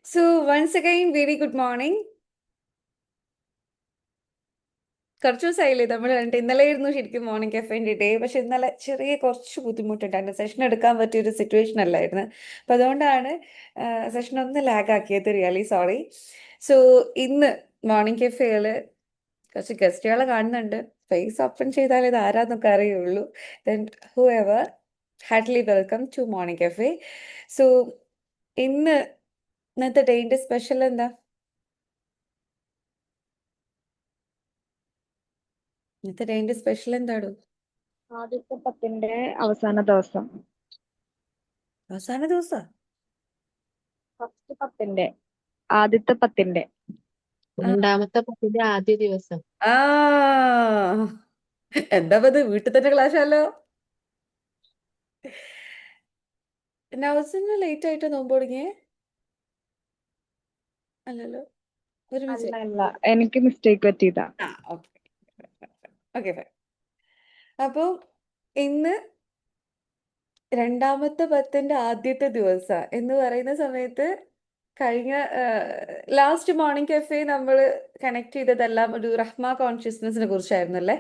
So once again, very good morning. കുറച്ച് ദിവസമായില്ലേ നമ്മൾ കണ്ടിട്ട്. ഇന്നലെയായിരുന്നു ശരിക്കും മോർണിംഗ് കഫേൻ്റെ ഡേ. പക്ഷെ ഇന്നലെ ചെറിയ കുറച്ച് ബുദ്ധിമുട്ടുണ്ടായിരുന്നു. സെഷൻ എടുക്കാൻ പറ്റിയൊരു സിറ്റുവേഷൻ അല്ലായിരുന്നു. അപ്പം അതുകൊണ്ടാണ് സെഷൻ ഒന്ന് ലാഗ് ആക്കിയത്. Really sorry. സോ ഇന്ന് മോർണിംഗ് കഫേയിൽ കുറച്ച് ഗസ്റ്റുകളെ കാണുന്നുണ്ട്. ഫേസ് ഓപ്പൺ ചെയ്താൽ ഇത് ആരാന്നൊക്കെ അറിയുള്ളൂ. Then whoever heartily welcome to morning cafe. So ഇന്നത്തെ ഡേയുടെ സ്പെഷ്യൽ എന്താ? ഇന്നത്തെ ഡേയുടെ സ്പെഷ്യൽ എന്താടോ? ആദ്യത്തെ പത്തിന്റെ അവസാന ദിവസം. അവസാന ദിവസം ഫസ്റ്റ് പത്തിന്റെ ആദ്യത്തെ പത്തിന്റെ രണ്ടാമത്തെ പത്തിന്റെ ആദ്യ ദിവസം. ആ എന്താ ഇത് വീട്ടിൽ തന്നെ ക്ലാഷാലോ. നൗസിന് ലേറ്റ് ആയിട്ട് നോമ്പ് തുടങ്ങിയേ അല്ലല്ലോ, ഒരുമിച്ച്. അല്ല അല്ല, എനിക്ക് മിസ്റ്റേക്ക് പറ്റിയതാ. Okay okay fine. അപ്പൊ ഇന്ന് രണ്ടാമത്തെ പത്തിന്റെ ആദ്യത്തെ ദിവസം എന്ന് പറയുന്ന സമയത്ത് കഴിഞ്ഞ ലാസ്റ്റ് മോർണിംഗ് കഫേ നമ്മൾ കണക്ട് ചെയ്തതെല്ലാം ഒരു റഹ്മ കോൺഷ്യസ്നെസ്സിനെ കുറിച്ചായിരുന്നു അല്ലേ?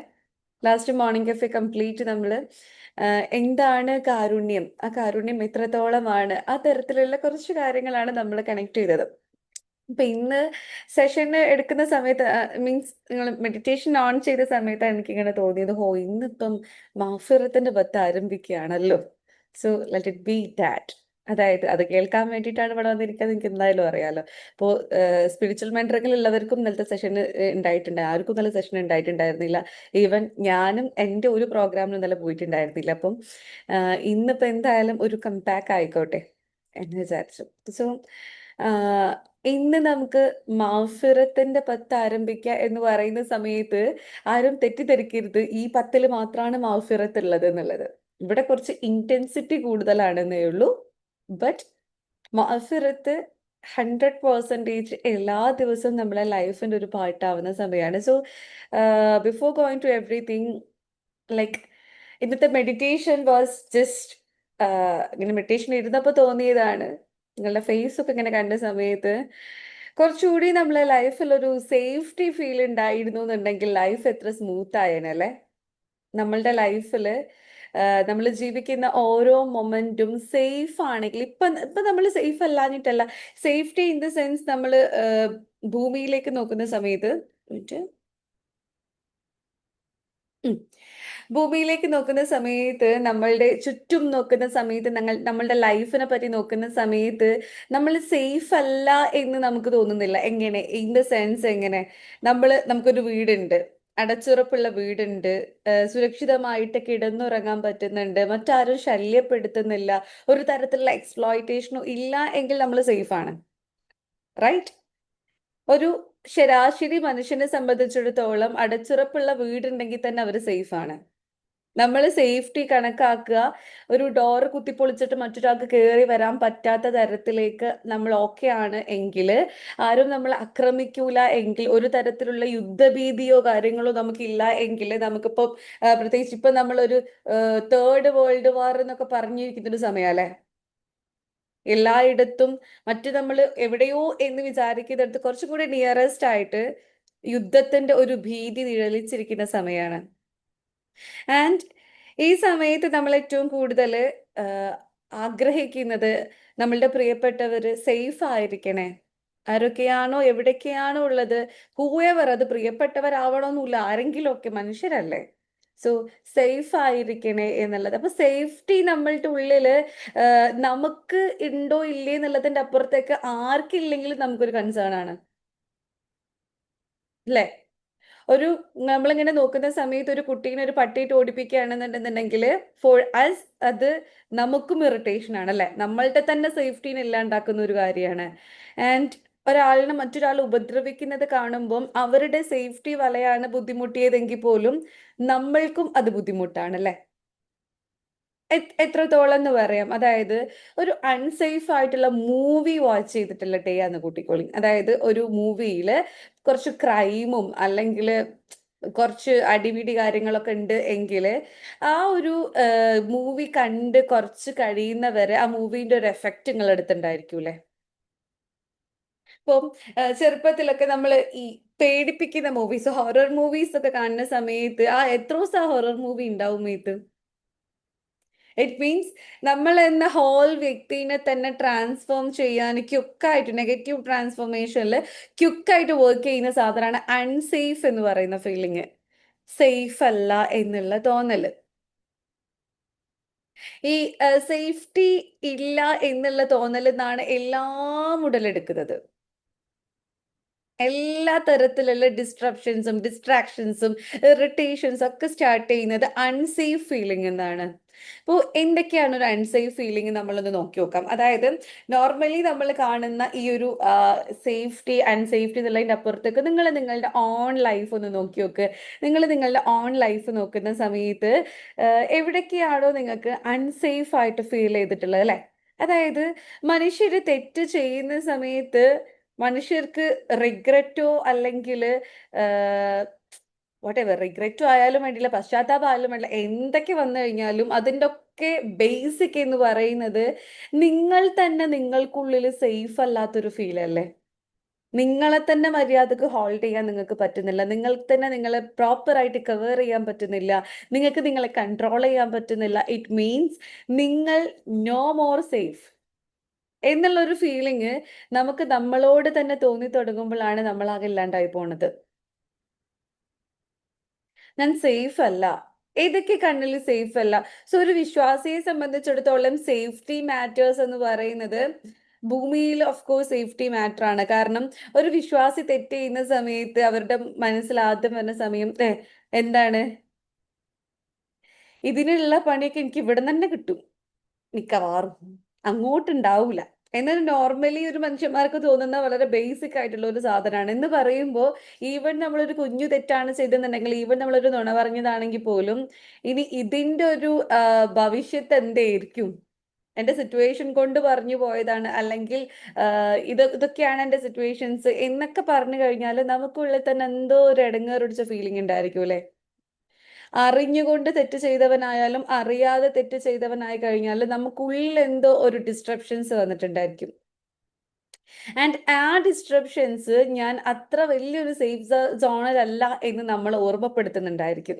ലാസ്റ്റ് മോർണിംഗ് കഫേ കംപ്ലീറ്റ് നമ്മൾ എന്താണ് കാരുണ്യം, ആ കാരുണ്യം എത്രത്തോളമാണ്, ആ തരത്തിലുള്ള കുറച്ച് കാര്യങ്ങളാണ് നമ്മൾ കണക്ട് ചെയ്തത്. അപ്പൊ ഇന്ന് സെഷന് എടുക്കുന്ന സമയത്ത് മീൻസ് നിങ്ങൾ മെഡിറ്റേഷൻ ഓൺ ചെയ്ത സമയത്താണ് എനിക്കിങ്ങനെ തോന്നിയത്, ഇന്നിപ്പം മഗ്ഫിറത്തിന്റെ ബത്ത് ആരംഭിക്കുകയാണല്ലോ. So let it be that. അതായത് അത് കേൾക്കാൻ വേണ്ടിയിട്ടാണ് ഇവിടെ വന്നിരിക്കുന്നത്, എനിക്ക് എന്തായാലും അറിയാലോ. ഇപ്പോൾ സ്പിരിച്വൽ മെന്ററിംഗിൽ ഉള്ളവർക്കും ഇന്നലത്തെ സെഷന് ഉണ്ടായിട്ടുണ്ട്, ആർക്കും നല്ല സെഷൻ ഉണ്ടായിട്ടുണ്ടായിരുന്നില്ല. ഈവൻ ഞാനും എൻ്റെ ഒരു പ്രോഗ്രാമിനും ഇന്നലെ പോയിട്ടുണ്ടായിരുന്നില്ല. അപ്പം ഇന്നിപ്പോൾ എന്തായാലും ഒരു കംബാക്ക് ആയിക്കോട്ടെ എന്ന് വിചാരിച്ചു. സോ ഇന്ന് നമുക്ക് മഗ്ഫിറത്തിന്റെ പത്ത് ആരംഭിക്കുക എന്ന് പറയുന്ന സമയത്ത് ആരും തെറ്റിദ്ധരിക്കരുത് ഈ പത്തിൽ മാത്രമാണ് മഗ്ഫിറത്ത് ഉള്ളത് എന്നുള്ളത്. ഇവിടെ കുറച്ച് ഇന്റൻസിറ്റി കൂടുതലാണെന്നേ ഉള്ളൂ. ബട്ട് മഗ്ഫിറത്ത് 100% എല്ലാ ദിവസവും നമ്മളെ ലൈഫിന്റെ ഒരു പാർട്ടാവുന്ന സമയമാണ്. So before going to everything, like ഇന്നത്തെ മെഡിറ്റേഷൻ വാസ് ജസ്റ്റ് ഇങ്ങനെ മെഡിറ്റേഷൻ ഇരുന്നപ്പോൾ തോന്നിയതാണ്. നിങ്ങളുടെ ഫേസ് ഒക്കെ ഇങ്ങനെ കണ്ട സമയത്ത് കുറച്ചുകൂടി നമ്മളെ ലൈഫിൽ ഒരു സേഫ്റ്റി ഫീൽ ഉണ്ടായിരുന്നു എന്നുണ്ടെങ്കിൽ ലൈഫ് എത്ര സ്മൂത്ത് ആയേനല്ലേ. നമ്മളുടെ ലൈഫിൽ നമ്മൾ ജീവിക്കുന്ന ഓരോ മൊമെന്റും സേഫ് ആണെങ്കിൽ, ഇപ്പൊ നമ്മൾ സേഫ് അല്ലാഞ്ഞിട്ടല്ല, സേഫ്റ്റി ഇൻ ദ സെൻസ് നമ്മൾ ഭൂമിയിലേക്ക് നോക്കുന്ന സമയത്ത് ഭൂമിയിലേക്ക് നോക്കുന്ന സമയത്ത്, നമ്മളുടെ ചുറ്റും നോക്കുന്ന സമയത്ത്, നമ്മളുടെ ലൈഫിനെ പറ്റി നോക്കുന്ന സമയത്ത് നമ്മൾ സേഫ് അല്ല എന്ന് നമുക്ക് തോന്നുന്നില്ല. എങ്ങനെ? ഇൻ ദ സെൻസ് എങ്ങനെ? നമുക്കൊരു വീടുണ്ട്, അടച്ചുറപ്പുള്ള വീടുണ്ട്, സുരക്ഷിതമായിട്ട് കിടന്നുറങ്ങാൻ പറ്റുന്നുണ്ട്, മറ്റാരും ശല്യപ്പെടുത്തുന്നില്ല, ഒരു തരത്തിലുള്ള എക്സ്പ്ലോയിറ്റേഷനോ ഇല്ല എങ്കിൽ നമ്മൾ സേഫാണ്, റൈറ്റ്? ഒരു ശരാശരി മനുഷ്യനെ സംബന്ധിച്ചിടത്തോളം അടച്ചുറപ്പുള്ള വീടുണ്ടെങ്കിൽ തന്നെ അവർ സേഫാണ്. നമ്മൾ സേഫ്റ്റി കണക്കാക്കുക, ഒരു ഡോറ് കുത്തിപ്പൊളിച്ചിട്ട് മറ്റൊരാൾക്ക് കയറി വരാൻ പറ്റാത്ത തരത്തിലേക്ക് നമ്മൾ ഓക്കെ ആണ് എങ്കിൽ, ആരും നമ്മൾ ആക്രമിക്കൂല എങ്കിൽ, ഒരു തരത്തിലുള്ള യുദ്ധഭീതിയോ കാര്യങ്ങളോ നമുക്കില്ല എങ്കിൽ, നമുക്കിപ്പോൾ പ്രത്യേകിച്ച് ഇപ്പം നമ്മളൊരു തേർഡ് വേൾഡ് വാർ എന്നൊക്കെ പറഞ്ഞിരിക്കുന്നൊരു സമയമല്ലേ. എല്ലായിടത്തും നമ്മൾ എവിടെയോ എന്ന് വിചാരിക്കുന്നിടത്ത് കുറച്ചും കൂടി നിയറസ്റ്റ് ആയിട്ട് യുദ്ധത്തിന്റെ ഒരു ഭീതി നിഴലിച്ചിരിക്കുന്ന സമയമാണ്. ആൻഡ് ഈ സമയത്ത് നമ്മൾ ഏറ്റവും കൂടുതൽ ആഗ്രഹിക്കുന്നത് നമ്മളുടെ പ്രിയപ്പെട്ടവര് സേഫ് ആയിരിക്കണേ. ആരൊക്കെയാണോ എവിടൊക്കെയാണോ ഉള്ളത്, ഹൂഎവർ, അത് പ്രിയപ്പെട്ടവരാവണമെന്നില്ല, ആരെങ്കിലും ഒക്കെ മനുഷ്യരല്ലേ. സോ സേഫ് ആയിരിക്കണേ എന്നുള്ളത്. അപ്പൊ സേഫ്റ്റി നമ്മളുടെ ഉള്ളില് നമുക്ക് ഉണ്ടോ ഇല്ലേ എന്നുള്ളതിന്റെ അപ്പുറത്തേക്ക് ആർക്കില്ലെങ്കിലും നമുക്കൊരു കൺസേൺ ആണ് അല്ലേ. നമ്മളിങ്ങനെ നോക്കുന്ന സമയത്ത് ഒരു കുട്ടീനെ ഒരു പട്ടിയിട്ട് ഓടിപ്പിക്കുകയാണെന്നുണ്ടെന്നുണ്ടെങ്കിൽ, ഫോർ അസ് അത് നമുക്കും ഇറിറ്റേഷൻ ആണ് അല്ലേ. നമ്മളുടെ തന്നെ സേഫ്റ്റീനെ ഇല്ലാണ്ടാക്കുന്ന ഒരു കാര്യമാണ്. ആൻഡ് ഒരാളിനെ മറ്റൊരാൾ ഉപദ്രവിക്കുന്നത് കാണുമ്പം അവരുടെ സേഫ്റ്റി വലയാണ് ബുദ്ധിമുട്ടിയതെങ്കിൽ പോലും നമ്മൾക്കും അത് ബുദ്ധിമുട്ടാണ് അല്ലേ. എത്രത്തോളം എന്ന് പറയാം. അതായത് ഒരു അൺസേഫ് ആയിട്ടുള്ള മൂവി വാച്ച് ചെയ്തിട്ടുള്ള ഡേ ആന്ന് കൂട്ടിക്കോളി. അതായത് ഒരു മൂവിയിൽ കുറച്ച് ക്രൈമും അല്ലെങ്കിൽ കുറച്ച് അടിപിടി കാര്യങ്ങളൊക്കെ ഉണ്ട് എങ്കിൽ, ആ ഒരു മൂവി കണ്ട് കുറച്ച് കഴിയുന്നവരെ ആ മൂവിന്റെ ഒരു എഫക്റ്റ് നിങ്ങളുടെ അടുത്തുണ്ടായിരിക്കൂലേ. ഇപ്പം ചെറുപ്പത്തിലൊക്കെ നമ്മൾ ഈ പേടിപ്പിക്കുന്ന മൂവീസ്, ഹൊറർ മൂവീസ് ഒക്കെ കാണുന്ന സമയത്ത് എത്ര ദിവസം ആ ഹൊറർ മൂവി ഉണ്ടാവും ഇത്? ഇറ്റ് മീൻസ് നമ്മൾ എന്ന ഹോൾ വ്യക്തിനെ തന്നെ ട്രാൻസ്ഫോം ചെയ്യാൻ ക്യുക്കായിട്ട്, നെഗറ്റീവ് ട്രാൻസ്ഫോർമേഷനിൽ ക്യുക്കായിട്ട് വർക്ക് ചെയ്യുന്ന സാധനമാണ് അൺസേഫ് എന്ന് പറയുന്ന ഫീലിംഗ്. സേഫ് അല്ല എന്നുള്ള തോന്നല്. ഈ സേഫ്റ്റി ഇല്ല എന്നുള്ള തോന്നലിൽ നിന്നാണ് എല്ലാം ഉടലെടുക്കുന്നത്. എല്ലാ തരത്തിലുള്ള ഡിസ്ട്രപ്ഷൻസും ഡിസ്ട്രാക്ഷൻസും ഇറിറ്റേഷൻസും ഒക്കെ സ്റ്റാർട്ട് ചെയ്യുന്നത് അൺസേഫ് ഫീലിംഗ് എന്നാണ്. അപ്പോൾ എന്തൊക്കെയാണ് ഒരു അൺസേഫ് ഫീലിംഗ് നമ്മളൊന്ന് നോക്കി നോക്കാം. അതായത് നോർമലി നമ്മൾ കാണുന്ന ഈ ഒരു സേഫ്റ്റി അൺസേഫ്റ്റി എന്നുള്ളതിൻ്റെ അപ്പുറത്തേക്ക് നിങ്ങൾ നിങ്ങളുടെ ഓൺ ലൈഫ് ഒന്ന് നോക്കി നോക്ക്. നിങ്ങൾ നിങ്ങളുടെ ഓൺ ലൈഫ് നോക്കുന്ന സമയത്ത് എവിടൊക്കെയാണോ നിങ്ങൾക്ക് അൺസേഫ് ആയിട്ട് ഫീൽ ചെയ്തിട്ടുള്ളത്, അല്ലേ? അതായത് മനുഷ്യർ തെറ്റ് ചെയ്യുന്ന സമയത്ത് മനുഷ്യർക്ക് റിഗ്രറ്റോ അല്ലെങ്കിൽ whatever റിഗ്രറ്റോ ആയാലും വേണ്ടില്ല, പശ്ചാത്താപം ആയാലും വേണ്ടില്ല, എന്തൊക്കെ വന്നു കഴിഞ്ഞാലും അതിൻ്റെ ഒക്കെ ബേസിക് എന്ന് പറയുന്നത് നിങ്ങൾ തന്നെ നിങ്ങൾക്കുള്ളിൽ സേഫ് അല്ലാത്തൊരു ഫീൽ അല്ലേ? നിങ്ങളെ തന്നെ മര്യാദക്ക് ഹോൾഡ് ചെയ്യാൻ നിങ്ങൾക്ക് പറ്റുന്നില്ല, നിങ്ങൾക്ക് തന്നെ നിങ്ങളെ പ്രോപ്പറായിട്ട് കവർ ചെയ്യാൻ പറ്റുന്നില്ല, നിങ്ങൾക്ക് നിങ്ങളെ കൺട്രോൾ ചെയ്യാൻ പറ്റുന്നില്ല. ഇറ്റ് മീൻസ് നിങ്ങൾ നോ മോർ സേഫ് എന്നുള്ളൊരു ഫീലിംഗ് നമുക്ക് നമ്മളോട് തന്നെ തോന്നി തുടങ്ങുമ്പോഴാണ് നമ്മളാകെ ഇല്ലാണ്ടായി പോണത്. ഞാൻ സേഫ് അല്ല. ഏതൊക്കെ കണ്ണിൽ സേഫ് അല്ല? സോ ഒരു വിശ്വാസിയെ സംബന്ധിച്ചിടത്തോളം സേഫ്റ്റി മാറ്റേഴ്സ് എന്ന് പറയുന്നത് ഭൂമിയിൽ ഓഫ് കോഴ്സ് സേഫ്റ്റി മാറ്റർ ആണ്. കാരണം ഒരു വിശ്വാസി തെറ്റ് ചെയ്യുന്ന സമയത്ത് അവരുടെ മനസ്സിൽ ആദ്യം വരുന്ന സമയം എന്താണ്, ഇതിനുള്ള പണിയൊക്കെ എനിക്ക് ഇവിടെ തന്നെ കിട്ടും മിക്കവാറും, അങ്ങോട്ടുണ്ടാവൂല എന്നൊരു നോർമലി ഒരു മനുഷ്യന്മാർക്ക് തോന്നുന്ന വളരെ ബേസിക് ആയിട്ടുള്ള ഒരു സാധനമാണ്. എന്ന് പറയുമ്പോൾ ഈവൻ നമ്മളൊരു കുഞ്ഞു തെറ്റാണ് ചെയ്തെന്നുണ്ടെങ്കിൽ, ഈവൻ നമ്മളൊരു നുണ പറഞ്ഞതാണെങ്കിൽ പോലും ഇനി ഇതിൻ്റെ ഒരു ഭവിഷ്യത്ത് എന്തായിരിക്കും, എൻ്റെ സിറ്റുവേഷൻ കൊണ്ട് പറഞ്ഞു പോയതാണ്, അല്ലെങ്കിൽ ഇതൊക്കെയാണ് എൻ്റെ സിറ്റുവേഷൻസ് എന്നൊക്കെ പറഞ്ഞു കഴിഞ്ഞാൽ നമുക്കുള്ളിൽ തന്നെ എന്തോ ഒരു ഇടങ്ങേറൊടിച്ച ഫീലിംഗ് ഉണ്ടായിരിക്കും, അല്ലേ? അറിഞ്ഞുകൊണ്ട് തെറ്റ് ചെയ്തവനായാലും അറിയാതെ തെറ്റ് ചെയ്തവനായി കഴിഞ്ഞാൽ നമുക്കുള്ളിൽ എന്തോ ഒരു ഡിസ്ട്രപ്ഷൻസ് വന്നിട്ടുണ്ടായിരിക്കും. ആൻഡ് ആ ഡിസ്ട്രപ്ഷൻസ് ഞാൻ അത്ര വലിയൊരു സേഫ് സോണിലല്ല എന്ന് നമ്മൾ ഓർമ്മപ്പെടുത്തുന്നുണ്ടായിരിക്കും.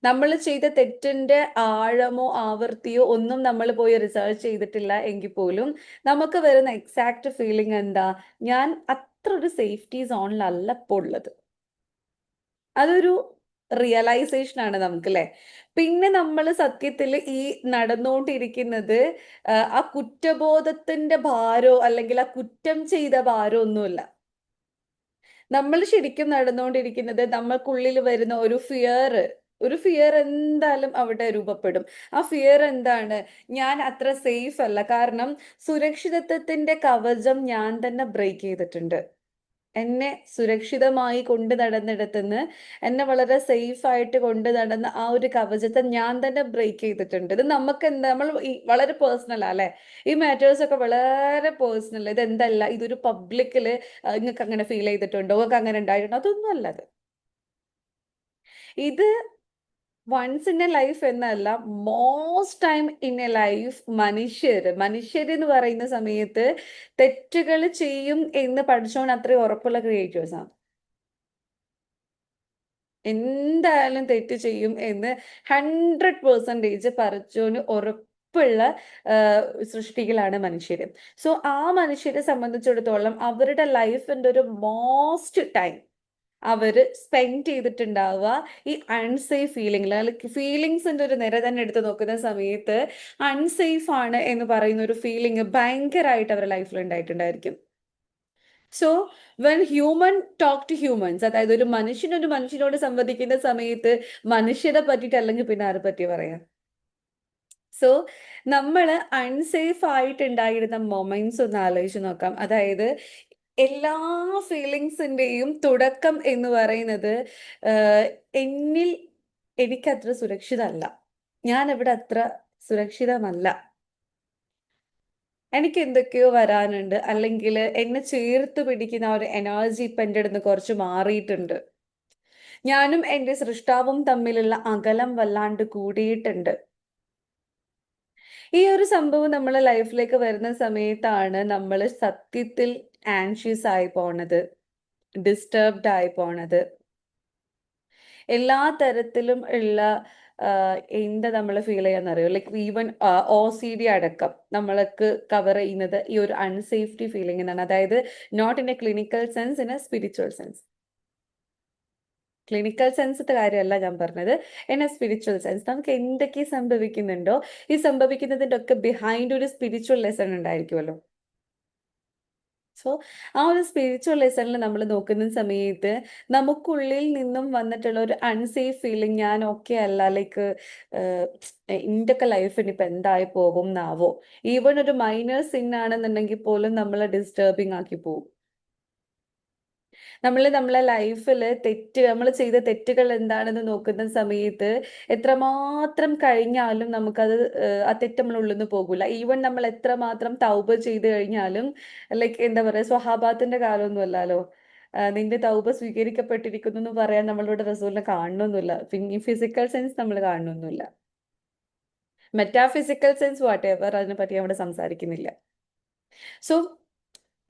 നമ്മൾ ചെയ്ത തെറ്റിന്റെ ആഴമോ ആവർത്തിയോ ഒന്നും നമ്മൾ പോയി റിസർച്ച് ചെയ്തിട്ടില്ല എങ്കിൽ പോലും നമുക്ക് വരുന്ന എക്സാക്ട് ഫീലിംഗ് എന്താ, ഞാൻ അത്ര ഒരു സേഫ്റ്റി സോണിലല്ല ഇപ്പോൾ ഉള്ളത്. അതൊരു റിയലൈസേഷൻ ആണ് നമുക്ക്, അല്ലേ? പിന്നെ നമ്മൾ സത്യത്തിൽ ഈ നടന്നുകൊണ്ടിരിക്കുന്നത് ആ കുറ്റബോധത്തിന്റെ ഭാരോ അല്ലെങ്കിൽ ആ കുറ്റം ചെയ്ത ഭാരോ ഒന്നുമില്ല. നമ്മൾ ശരിക്കും നടന്നുകൊണ്ടിരിക്കുന്നത് നമ്മൾക്കുള്ളിൽ വരുന്ന ഒരു ഫിയർ എന്തായാലും അവിടെ രൂപപ്പെടും. ആ ഫിയർ എന്താണ്, ഞാൻ അത്ര സേഫ് അല്ല, കാരണം സുരക്ഷിതത്വത്തിന്റെ കവചം ഞാൻ തന്നെ ബ്രേക്ക് ചെയ്തിട്ടുണ്ട്. എന്നെ സുരക്ഷിതമായി കൊണ്ട് നടന്നിടത്തുനിന്ന് എന്നെ വളരെ സേഫ് ആയിട്ട് കൊണ്ട് നടന്ന ആ ഒരു കവചത്തെ ഞാൻ തന്നെ ബ്രേക്ക് ചെയ്തിട്ടുണ്ട്. ഇത് നമുക്ക് എന്താ, നമ്മൾ വളരെ പേഴ്സണൽ അല്ലേ, ഈ മാറ്റേഴ്സ് ഒക്കെ വളരെ പേഴ്സണൽ. ഇത് എന്തല്ല, ഇതൊരു പബ്ലിക്കിൽ നിങ്ങൾക്ക് അങ്ങനെ ഫീൽ ചെയ്തിട്ടുണ്ടോ, നിങ്ങൾക്ക് അങ്ങനെ ഉണ്ടായിട്ടുണ്ടോ, അതൊന്നും അല്ലത്. ഇത് വൺസ് ഇൻ എ ലൈഫ് എന്നല്ല, most time in A life മനുഷ്യർ എന്ന് പറയുന്ന സമയത്ത് തെറ്റുകൾ ചെയ്യും എന്ന് പഠിച്ചോണ്ട് അത്രയും ഉറപ്പുള്ള ക്രിയേറ്റേഴ്സ് ആണ്. എന്തായാലും തെറ്റ് ചെയ്യും എന്ന് 100% പഠിച്ചോന് ഉറപ്പുള്ള സൃഷ്ടികളാണ് മനുഷ്യർ. സോ ആ മനുഷ്യരെ സംബന്ധിച്ചിടത്തോളം അവരുടെ ലൈഫിൻ്റെ ഒരു മോസ്റ്റ് ടൈം അവർ സ്പെൻഡ് ചെയ്തിട്ടുണ്ടാവുക ഈ അൺസേഫ് ഫീലിംഗിൽ. അല്ലെങ്കിൽ ഫീലിങ്സിൻ്റെ ഒരു നിര തന്നെ എടുത്ത് നോക്കുന്ന സമയത്ത് അൺസേഫ് ആണ് എന്ന് പറയുന്ന ഒരു ഫീലിംഗ് ഭയങ്കരമായിട്ട് അവരുടെ ലൈഫിൽ ഉണ്ടായിട്ടുണ്ടായിരിക്കും. So when human talk to humans, അതായത് ഒരു മനുഷ്യനോട് സംവദിക്കുന്ന സമയത്ത് മനുഷ്യരെ പറ്റിയിട്ട് അല്ലെങ്കിൽ പിന്നെ ആരെ പറ്റി പറയാം? സോ നമ്മൾ അൺസേഫ് ആയിട്ടുണ്ടായിരുന്ന മൊമെന്റ്സ് ഒന്ന് ആലോചിച്ച് നോക്കാം. അതായത് എല്ലാ ഫീലിങ്സിൻ്റെയും തുടക്കം എന്ന് പറയുന്നത് എന്നിൽ എനിക്കത്ര സുരക്ഷിതമല്ല, ഞാൻ ഇവിടെ അത്ര സുരക്ഷിതമല്ല, എനിക്ക് എന്തൊക്കെയോ വരാനുണ്ട്, അല്ലെങ്കിൽ എന്നെ ചേർത്ത് പിടിക്കുന്ന ആ ഒരു എനർജി ഇപ്പം എൻ്റെ അടുത്ത് കുറച്ച് മാറിയിട്ടുണ്ട്, ഞാനും എൻ്റെ സൃഷ്ടാവും തമ്മിലുള്ള അകലം വല്ലാണ്ട് കൂടിയിട്ടുണ്ട്. ഈ ഒരു സംഭവം നമ്മളെ ലൈഫിലേക്ക് വരുന്ന സമയത്താണ് നമ്മൾ സത്യത്തിൽ ആൻഷ്യസ് ആയി പോണത്, ഡിസ്റ്റർബ്ഡ് ആയി പോണത്. എല്ലാ തരത്തിലും ഉള്ള എന്താ നമ്മൾ ഫീൽ ചെയ്യാന്നറിയോ, ലൈക്ക് ഈവൻ OCD അടക്കം നമ്മൾക്ക് കവർ ചെയ്യുന്നത് ഈ ഒരു അൺസേഫ്റ്റി ഫീലിംഗ് എന്നാണ്. അതായത് not in a clinical sense, in a spiritual sense. Clinical സെൻസത്തെ കാര്യമല്ല ഞാൻ പറഞ്ഞത്, ഇൻ എ സ്പിരിച്വൽ സെൻസ്. നമുക്ക് എന്തൊക്കെ സംഭവിക്കുന്നുണ്ടോ, ഈ സംഭവിക്കുന്നതിൻ്റെ ഒക്കെ ബിഹൈൻഡ് ഒരു സ്പിരിച്വൽ ലെസൺ ഉണ്ടായിരിക്കുമല്ലോ. സോ ആ ഒരു സ്പിരിച്വൽ ലെസണിൽ നമ്മൾ നോക്കുന്ന സമയത്ത് നമുക്കുള്ളിൽ നിന്നും വന്നിട്ടുള്ള ഒരു അൺസേഫ് ഫീലിംഗ്, ഞാൻ ഓക്കെ അല്ല, ലൈക്ക് ഇന്റൊക്കെ ലൈഫ് ഇനിയിപ്പോൾ എന്തായി പോകും എന്നാവോ, ഈവൻ ഒരു മൈനർ സിൻ ആണെന്നുണ്ടെങ്കിൽ പോലും നമ്മളെ ഡിസ്റ്റർബിങ് ആക്കി പോകും. നമ്മളെ ലൈഫിൽ നമ്മൾ ചെയ്ത തെറ്റുകൾ എന്താണെന്ന് നോക്കുന്ന സമയത്ത് എത്രമാത്രം കഴിഞ്ഞാലും നമുക്കത് ആ തെറ്റ് നമ്മൾ ഉള്ളിൽ നിന്ന് പോകില്ല. ഈവൻ നമ്മൾ എത്രമാത്രം തൗബ ചെയ്ത് കഴിഞ്ഞാലും, ലൈക്ക് എന്താ പറയുക, സ്വഹാബാത്തിന്റെ കാലമൊന്നും അല്ലല്ലോ. നിന്റെ തൗബ സ്വീകരിക്കപ്പെട്ടിരിക്കുന്നു എന്ന് പറയാൻ നമ്മളുടെ റസൂലിനെ കാണണമെന്നില്ല. ഫിസിക്കൽ സെൻസ് നമ്മൾ കാണണമെന്നില്ല. മെറ്റാഫിസിക്കൽ സെൻസ് വാട്ട് എവർ, അതിനെപ്പറ്റി അവിടെ സംസാരിക്കുന്നില്ല. സോ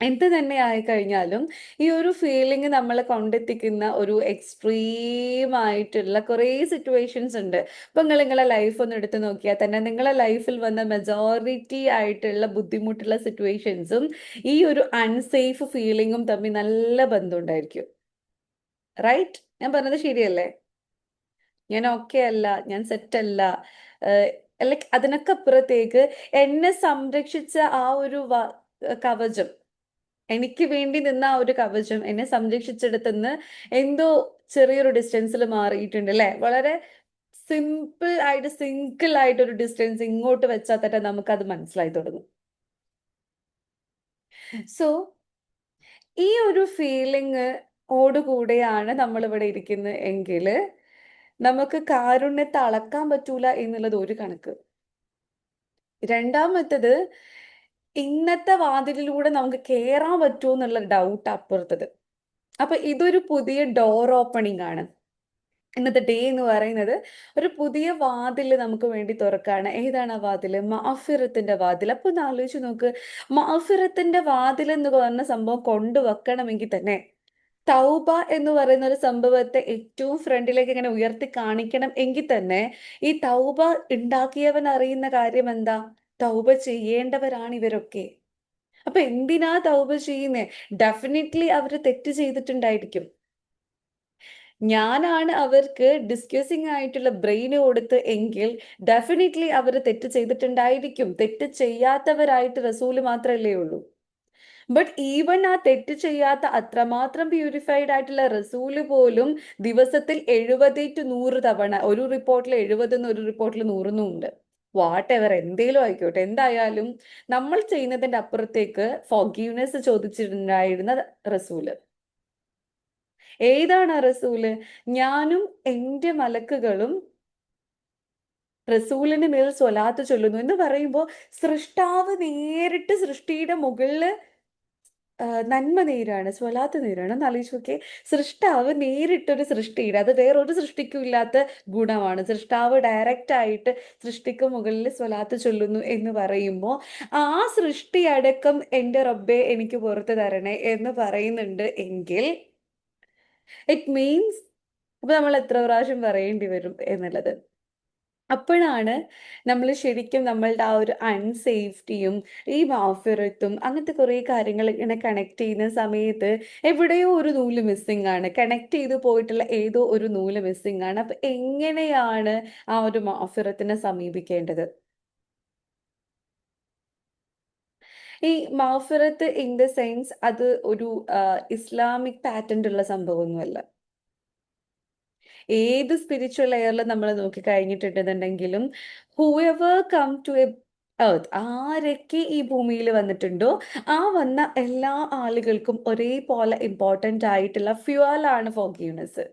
എന്ത് തന്നെ ആയിക്കഴിഞ്ഞാലും ഈ ഒരു ഫീലിംഗ് നമ്മളെ കൊണ്ടെത്തിക്കുന്ന ഒരു എക്സ്ട്രീം ആയിട്ടുള്ള കുറേ സിറ്റുവേഷൻസ് ഉണ്ട്. ഇപ്പൊ നിങ്ങളെ ലൈഫ് ഒന്ന് എടുത്തു നോക്കിയാൽ തന്നെ നിങ്ങളെ ലൈഫിൽ വന്ന മെജോറിറ്റി ആയിട്ടുള്ള ബുദ്ധിമുട്ടുള്ള സിറ്റുവേഷൻസും ഈ ഒരു അൺസേഫ് ഫീലിംഗും തമ്മിൽ നല്ല ബന്ധമുണ്ടായിരിക്കും. റൈറ്റ്? ഞാൻ പറഞ്ഞത് ശരിയല്ലേ? ഞാൻ ഓക്കെ അല്ല, ഞാൻ സെറ്റ് അല്ല, ലൈക്ക് അതിനൊക്കെ അപ്പുറത്തേക്ക് എന്നെ സംരക്ഷിച്ച ആ ഒരു കവചം, എനിക്ക് വേണ്ടി നിന്ന ആ ഒരു കവചം എന്നെ സംരക്ഷിച്ചെടുത്തുനിന്ന് എന്തോ ചെറിയൊരു ഡിസ്റ്റൻസിൽ മാറിയിട്ടുണ്ട് അല്ലെ. വളരെ സിംഗിൾ ആയിട്ട് ഒരു ഡിസ്റ്റൻസ് ഇങ്ങോട്ട് വെച്ചാൽ തന്നെ നമുക്കത് മനസ്സിലായി തുടങ്ങും. സോ ഈ ഒരു ഫീലിംഗ് ഓടുകൂടെയാണ് നമ്മൾ ഇവിടെ ഇരിക്കുന്നത് എങ്കിൽ നമുക്ക് കാരുണ്യത്തെ അളക്കാൻ പറ്റൂല എന്നുള്ളത് ഒരു കണക്ക്. രണ്ടാമത്തത്, ഇന്നത്തെ വാതിലിലൂടെ നമുക്ക് കയറാൻ പറ്റുമോ എന്നുള്ള ഡൗട്ട് അപ്പുറത്തത്. അപ്പൊ ഇതൊരു പുതിയ ഡോർ ഓപ്പണിംഗ് ആണ്. ഇന്നത്തെ ഡേ എന്ന് പറയുന്നത് ഒരു പുതിയ വാതിൽ നമുക്ക് വേണ്ടി തുറക്കാണ്. ഏതാണ് ആ വാതില്? മഅഫിറത്തിന്റെ വാതിൽ. അപ്പൊ ഒന്ന് ആലോചിച്ച് നോക്ക്, മഅഫിറത്തിന്റെ വാതിൽ എന്ന് പറഞ്ഞ സംഭവം കൊണ്ടുവെക്കണമെങ്കിൽ തന്നെ തൗബ എന്ന് പറയുന്ന ഒരു സംഭവത്തെ ഏറ്റവും ഫ്രണ്ടിലേക്ക് ഇങ്ങനെ ഉയർത്തി കാണിക്കണം എങ്കിൽ തന്നെ ഈ തൗബ ഉണ്ടാക്കിയവൻ അറിയുന്ന കാര്യം എന്താ? തൗബ ചെയ്യേണ്ടവരാണ് ഇവരൊക്കെ. അപ്പൊ എന്തിനാ തൗബ ചെയ്യുന്നേ? ഡെഫിനറ്റ്ലി അവര് തെറ്റ് ചെയ്തിട്ടുണ്ടായിരിക്കും. ഞാനാണ് അവർക്ക് ഡിസ്കസിങ് ആയിട്ടുള്ള ബ്രെയിന് കൊടുത്ത് എങ്കിൽ ഡെഫിനറ്റ്ലി അവർ തെറ്റ് ചെയ്തിട്ടുണ്ടായിരിക്കും. തെറ്റ് ചെയ്യാത്തവരായിട്ട് റസൂല് മാത്രമല്ലേ ഉള്ളൂ. ബട്ട് ഈവൻ ആ തെറ്റ് ചെയ്യാത്ത അത്രമാത്രം പ്യൂരിഫൈഡ് ആയിട്ടുള്ള റസൂല് പോലും ദിവസത്തിൽ 70 to 100 തവണ, ഒരു റിപ്പോർട്ടിൽ 70 ഒരു റിപ്പോർട്ടിൽ 100 ഉണ്ട്. വാട്ട് എവർ, എന്തേലും ആയിക്കോട്ടെ, എന്തായാലും നമ്മൾ ചെയ്യുന്നതിന്റെ അപ്പുറത്തേക്ക് ഫോർഗീവ്നെസ് ചോദിച്ചിട്ടുണ്ടായിരുന്ന റസൂല്. ഏതാണ് ആ റസൂല്? ഞാനും എൻ്റെ മലക്കുകളും റസൂലിന് മേൽ സ്വലാത്ത് ചൊല്ലുന്നു എന്ന് പറയുമ്പോൾ സൃഷ്ടാവ് നേരിട്ട് സൃഷ്ടിയുടെ മുകളില് നന്മ നേരാണ്, സ്വലാത്ത് നേരാണ്. എന്ന് ആലോചിച്ച് നോക്കിയേ, സൃഷ്ടാവ് നേരിട്ടൊരു സൃഷ്ടിയുടെ, അത് വേറൊരു സൃഷ്ടിക്കും ഇല്ലാത്ത ഗുണമാണ്. സൃഷ്ടാവ് ഡയറക്റ്റ് ആയിട്ട് സൃഷ്ടിക്ക് മുകളിൽ സ്വലാത്ത് ചൊല്ലുന്നു എന്ന് പറയുമ്പോൾ ആ സൃഷ്ടി അടക്കം എൻ്റെ റബ്ബെ എനിക്ക് പുറത്തു തരണേ എന്ന് പറയുന്നുണ്ട് എങ്കിൽ ഇറ്റ് മീൻസ് അപ്പൊ നമ്മൾ എത്ര പ്രാവശ്യം പറയേണ്ടി വരും എന്നുള്ളത്. അപ്പോഴാണ് നമ്മൾ ശരിക്കും നമ്മളുടെ ആ ഒരു അൺസേഫ്റ്റിയും ഈ മാഫിറത്തും അങ്ങനത്തെ കുറേ കാര്യങ്ങൾ ഇങ്ങനെ കണക്ട് ചെയ്യുന്ന സമയത്ത് എവിടെയോ ഒരു നൂല് മിസ്സിംഗ് ആണ്. കണക്ട് ചെയ്ത് പോയിട്ടുള്ള ഏതോ ഒരു നൂല് മിസ്സിംഗ് ആണ്. അപ്പൊ എങ്ങനെയാണ് ആ ഒരു മാഫിറത്തിനെ സമീപിക്കേണ്ടത്? ഈ മാഫിറത്ത് ഇൻ ദ സെൻസ് അത് ഒരു ഇസ്ലാമിക് പാറ്റേൺ ഉള്ള സംഭവമൊന്നുമല്ല. ഏത് സ്പിരിച്വൽ ലെയറിൽ നമ്മൾ നോക്കി കഴിഞ്ഞിട്ടുണ്ടെന്നുണ്ടെങ്കിലും whoever come to a earth, ആരൊക്കെ ഈ ഭൂമിയിൽ വന്നിട്ടുണ്ടോ ആ വന്ന എല്ലാ ആളുകൾക്കും ഒരേപോലെ ഇമ്പോർട്ടൻ്റ് ആയിട്ടുള്ള ഫ്യൂവലാണ് ഫോർഗീവ്നെസ്.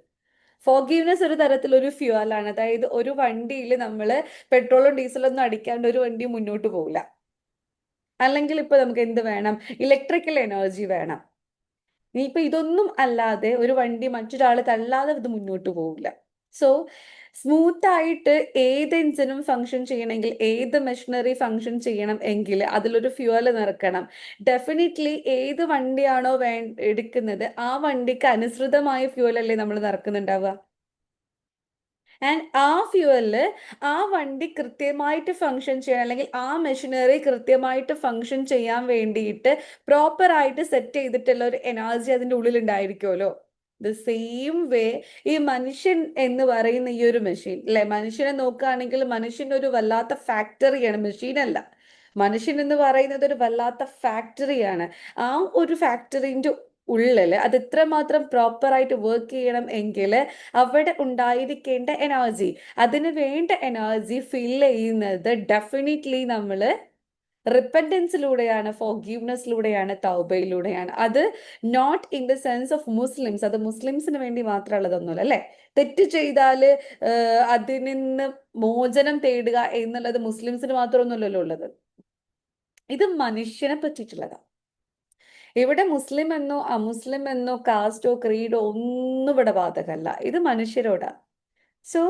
ഫോർഗീവ്നെസ് ഒരു തരത്തിലൊരു ഫ്യൂവലാണ്. അതായത് ഒരു വണ്ടിയിൽ നമ്മൾ പെട്രോളും ഡീസലൊന്നും അടിക്കാണ്ട് ഒരു വണ്ടി മുന്നോട്ട് പോകില്ല. അല്ലെങ്കിൽ ഇപ്പൊ നമുക്ക് എന്ത് വേണം? ഇലക്ട്രിക്കൽ എനർജി വേണം. ഇനിയിപ്പൊ ഇതൊന്നും അല്ലാതെ ഒരു വണ്ടി മറ്റൊരാൾ തള്ളാതെ ഇത് മുന്നോട്ട് പോവില്ല. സോ സ്മൂത്ത് ആയിട്ട് ഏത് എഞ്ചിനും ഫങ്ഷൻ ചെയ്യണമെങ്കിൽ, ഏത് മെഷീനറി ഫങ്ഷൻ ചെയ്യണം എങ്കിൽ അതിലൊരു ഫ്യൂവൽ നിറക്കണം. ഡെഫിനറ്റ്ലി ഏത് വണ്ടിയാണോ എടുക്കുന്നത് ആ വണ്ടിക്ക് അനുസൃതമായ ഫ്യൂവൽ അല്ലേ നമ്മൾ നിറക്കുന്നുണ്ടാവുക. ആൻഡ് ആ ഫ്യൂവലില് ആ വണ്ടി കൃത്യമായിട്ട് ഫങ്ഷൻ ചെയ്യണം, അല്ലെങ്കിൽ ആ മെഷീനറി കൃത്യമായിട്ട് ഫങ്ഷൻ ചെയ്യാൻ വേണ്ടിയിട്ട് പ്രോപ്പർ ആയിട്ട് സെറ്റ് ചെയ്തിട്ടുള്ള ഒരു എനർജി അതിൻ്റെ ഉള്ളിൽ ഉണ്ടായിരിക്കുമല്ലോ. ദ സെയിം വേ ഈ മനുഷ്യൻ എന്ന് പറയുന്ന ഈ ഒരു മെഷീൻ അല്ലെ, മനുഷ്യനെ നോക്കുകയാണെങ്കിൽ മനുഷ്യൻ ഒരു വല്ലാത്ത ഫാക്ടറിയാണ്, മെഷീനല്ല. മനുഷ്യൻ എന്ന് പറയുന്നത് ഒരു വല്ലാത്ത ഫാക്ടറിയാണ്. ആ ഒരു ഫാക്ടറിന്റെ ഉള്ളിൽ അത് എത്രമാത്രം പ്രോപ്പറായിട്ട് വർക്ക് ചെയ്യണം എങ്കിൽ അവിടെ ഉണ്ടായിരിക്കേണ്ട എനർജി, അതിന് വേണ്ട എനർജി ഫിൽ ചെയ്യുന്നത് ഡെഫിനറ്റ്ലി നമ്മൾ റിപ്പൻറ്റൻസിലൂടെയാണ്, ഫോർഗീവ്നെസ്സിലൂടെയാണ്, തൗബയിലൂടെയാണ്. അത് not in the sense of Muslims, അത് മുസ്ലിംസിന് വേണ്ടി മാത്രമുള്ളതൊന്നുമല്ല അല്ലേ. തെറ്റ് ചെയ്താൽ അതിൽ നിന്ന് മോചനം തേടുക എന്നുള്ളത് മുസ്ലിംസിന് മാത്രമൊന്നുമല്ലല്ലോ ഉള്ളത്. ഇത് മനുഷ്യനെ പറ്റിയിട്ടുള്ളതാണ്. ഇവിടെ മുസ്ലിം എന്നോ അമുസ്ലിം എന്നോ കാസ്റ്റോ ക്രീഡോ ഒന്നും ഇവിടെ ബാധകമല്ല. ഇത് മനുഷ്യരോടാണ്. സോ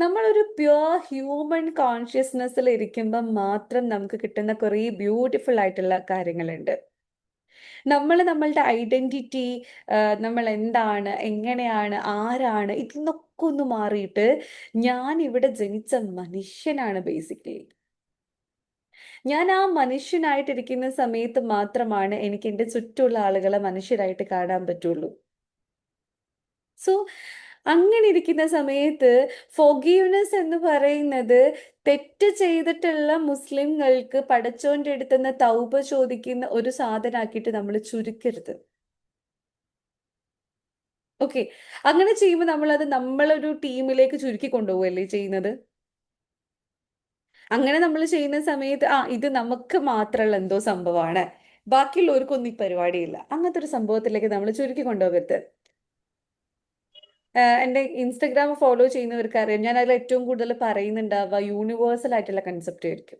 നമ്മളൊരു പ്യുവർ ഹ്യൂമൻ കോൺഷ്യസ്നെസ്സിൽ ഇരിക്കുമ്പോൾ മാത്രം നമുക്ക് കിട്ടുന്ന കുറേ ബ്യൂട്ടിഫുൾ ആയിട്ടുള്ള കാര്യങ്ങളുണ്ട്. നമ്മളുടെ ഐഡന്റിറ്റി, നമ്മൾ എന്താണ്, എങ്ങനെയാണ്, ആരാണ്, ഇതിൽ നിന്നൊക്കെ ഒന്ന് മാറിയിട്ട് ഞാൻ ഇവിടെ ജനിച്ച മനുഷ്യനാണ് ബേസിക്കലി. ഞാൻ ആ മനുഷ്യനായിട്ടിരിക്കുന്ന സമയത്ത് മാത്രമാണ് എനിക്ക് എൻ്റെ ചുറ്റുമുള്ള ആളുകളെ മനുഷ്യരായിട്ട് കാണാൻ പറ്റുള്ളൂ. സോ അങ്ങനെ ഇരിക്കുന്ന സമയത്ത് ഫോർഗീവ്നെസ് എന്ന് പറയുന്നത് തെറ്റ് ചെയ്തിട്ടുള്ള മുസ്ലിങ്ങൾക്ക് പടച്ചോന്റെ അടുത്തുനിന്ന് തൗബ ചോദിക്കുന്ന ഒരു സാധനമാക്കിയിട്ട് നമ്മൾ ചുരുക്കരുത്. ഓക്കെ, അങ്ങനെ ചെയ്യുമ്പോൾ നമ്മളത് നമ്മളൊരു ടീമിലേക്ക് ചുരുക്കി കൊണ്ടുപോവുകയല്ലേ ചെയ്യുന്നത്. അങ്ങനെ നമ്മൾ ചെയ്യുന്ന സമയത്ത് ഇത് നമുക്ക് മാത്രമുള്ള എന്തോ സംഭവമാണ്, ബാക്കിയുള്ളവർക്കൊന്നും ഈ പരിപാടിയില്ല, അങ്ങനത്തെ ഒരു സംഭവത്തിലേക്ക് നമ്മൾ ചുരുക്കി കൊണ്ടുപോകരുത്. എൻ്റെ ഇൻസ്റ്റഗ്രാം ഫോളോ ചെയ്യുന്നവർക്ക് അറിയാം, ഞാൻ അതിൽ ഏറ്റവും കൂടുതൽ പറയുന്നുണ്ടാവുക യൂണിവേഴ്സൽ ആയിട്ടുള്ള കൺസെപ്റ്റ് ആയിരിക്കും.